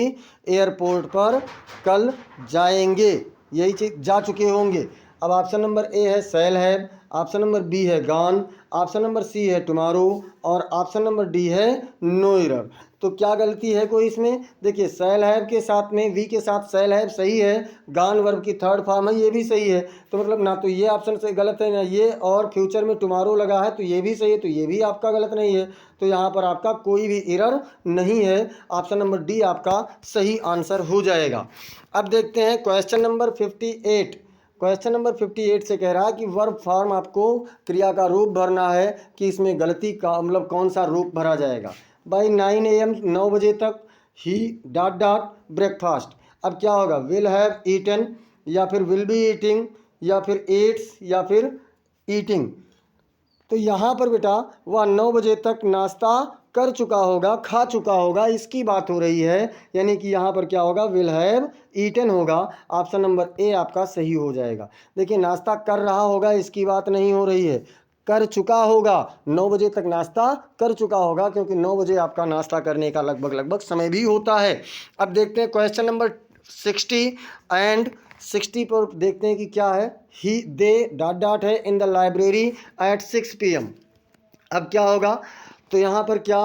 एयरपोर्ट पर कल जाएंगे, यही चीज जा चुके होंगे। अब ऑप्शन नंबर ए है shall have, option number B है गॉन, ऑप्शन नंबर सी है टुमारो और ऑप्शन नंबर डी है नो एरर। तो क्या गलती है कोई इसमें? देखिए, शैल हैव के साथ में वी के साथ शैल हैव सही है, गॉन वर्ब की थर्ड फॉर्म है, ये भी सही है। तो मतलब ना तो ये ऑप्शन से गलत है ना ये, और फ्यूचर में टुमारो लगा है तो ये भी सही है, तो ये भी आपका गलत नहीं है। तो यहाँ पर आपका कोई भी एरर नहीं है। ऑप्शन नंबर डी आपका सही आंसर हो जाएगा। अब देखते हैं क्वेश्चन नंबर 58। क्वेश्चन नंबर 58 से कह रहा है कि वर्ब फॉर्म आपको क्रिया का रूप भरना है कि इसमें गलती का मतलब कौन सा रूप भरा जाएगा। बाई 9 AM 9 बजे तक ही डॉट डॉट ब्रेकफास्ट। अब क्या होगा? विल हैव ईटन, या फिर विल बी ईटिंग, या फिर एट्स, या फिर ईटिंग। तो यहाँ पर बेटा वह 9 बजे तक नाश्ता कर चुका होगा, खा चुका होगा, इसकी बात हो रही है। यानी कि यहाँ पर क्या होगा? विल हैव ईटन होगा। ऑप्शन नंबर ए आपका सही हो जाएगा। देखिए, नाश्ता कर रहा होगा इसकी बात नहीं हो रही है, कर चुका होगा। 9 बजे तक नाश्ता कर चुका होगा, क्योंकि 9 बजे आपका नाश्ता करने का लगभग समय भी होता है। अब देखते हैं क्वेश्चन नंबर 60 एंड 60 पर देखते हैं कि क्या है। ही दे डॉट डॉट है in the library at 6 PM। अब क्या होगा? तो यहाँ पर क्या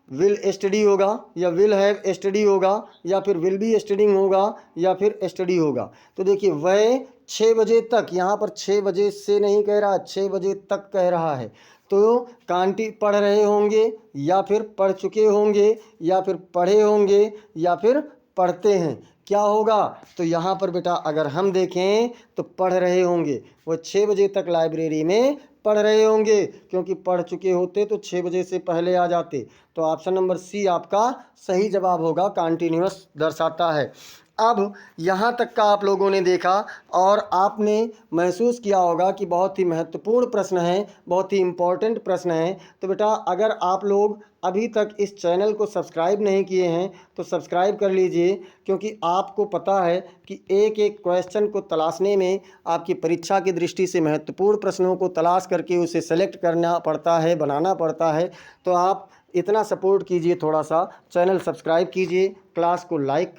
विल स्टडी होगा, या विल हैव स्टडी होगा, या फिर विल बी स्टडिंग होगा, या फिर स्टडी होगा। तो देखिए, वह 6 बजे तक, यहाँ पर 6 बजे से नहीं कह रहा, 6 बजे तक कह रहा है। तो कांटी पढ़ रहे होंगे, या फिर पढ़ चुके होंगे, या फिर पढ़े होंगे, या फिर पढ़ते हैं। क्या होगा? तो यहाँ पर बेटा अगर हम देखें तो पढ़ रहे होंगे। वो 6 बजे तक लाइब्रेरी में पढ़ रहे होंगे, क्योंकि पढ़ चुके होते तो 6 बजे से पहले आ जाते। तो ऑप्शन नंबर सी आपका सही जवाब होगा, कंटिन्यूअस दर्शाता है। अब यहाँ तक का आप लोगों ने देखा और आपने महसूस किया होगा कि बहुत ही महत्वपूर्ण प्रश्न है, बहुत ही इम्पोर्टेंट प्रश्न है। तो बेटा अगर आप लोग अभी तक इस चैनल को सब्सक्राइब नहीं किए हैं तो सब्सक्राइब कर लीजिए, क्योंकि आपको पता है कि एक एक क्वेश्चन को तलाशने में आपकी परीक्षा की दृष्टि से महत्वपूर्ण प्रश्नों को तलाश करके उसे सेलेक्ट करना पड़ता है, बनाना पड़ता है। तो आप इतना सपोर्ट कीजिए, थोड़ा सा चैनल सब्सक्राइब कीजिए, क्लास को लाइक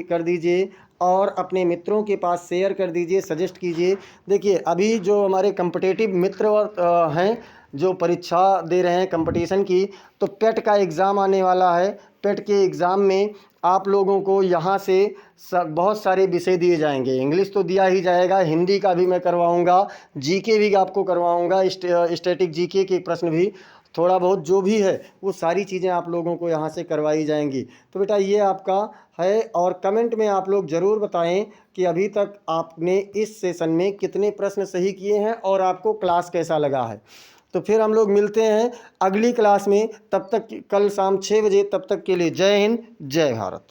कर दीजिए और अपने मित्रों के पास शेयर कर दीजिए, सजेस्ट कीजिए। देखिए अभी जो हमारे कम्पिटिटिव मित्र हैं जो परीक्षा दे रहे हैं कंपटीशन की, तो पेट का एग्ज़ाम आने वाला है। पेट के एग्ज़ाम में आप लोगों को यहाँ से बहुत सारे विषय दिए जाएंगे। इंग्लिश तो दिया ही जाएगा, हिंदी का भी मैं करवाऊँगा, जीके भी आपको करवाऊँगा, स्टैटिक जीके के प्रश्न भी थोड़ा बहुत जो भी है वो सारी चीज़ें आप लोगों को यहाँ से करवाई जाएंगी। तो बेटा ये आपका है, और कमेंट में आप लोग ज़रूर बताएं कि अभी तक आपने इस सेशन में कितने प्रश्न सही किए हैं और आपको क्लास कैसा लगा है। तो फिर हम लोग मिलते हैं अगली क्लास में, तब तक कल शाम 6 बजे। तब तक के लिए जय हिंद, जय भारत।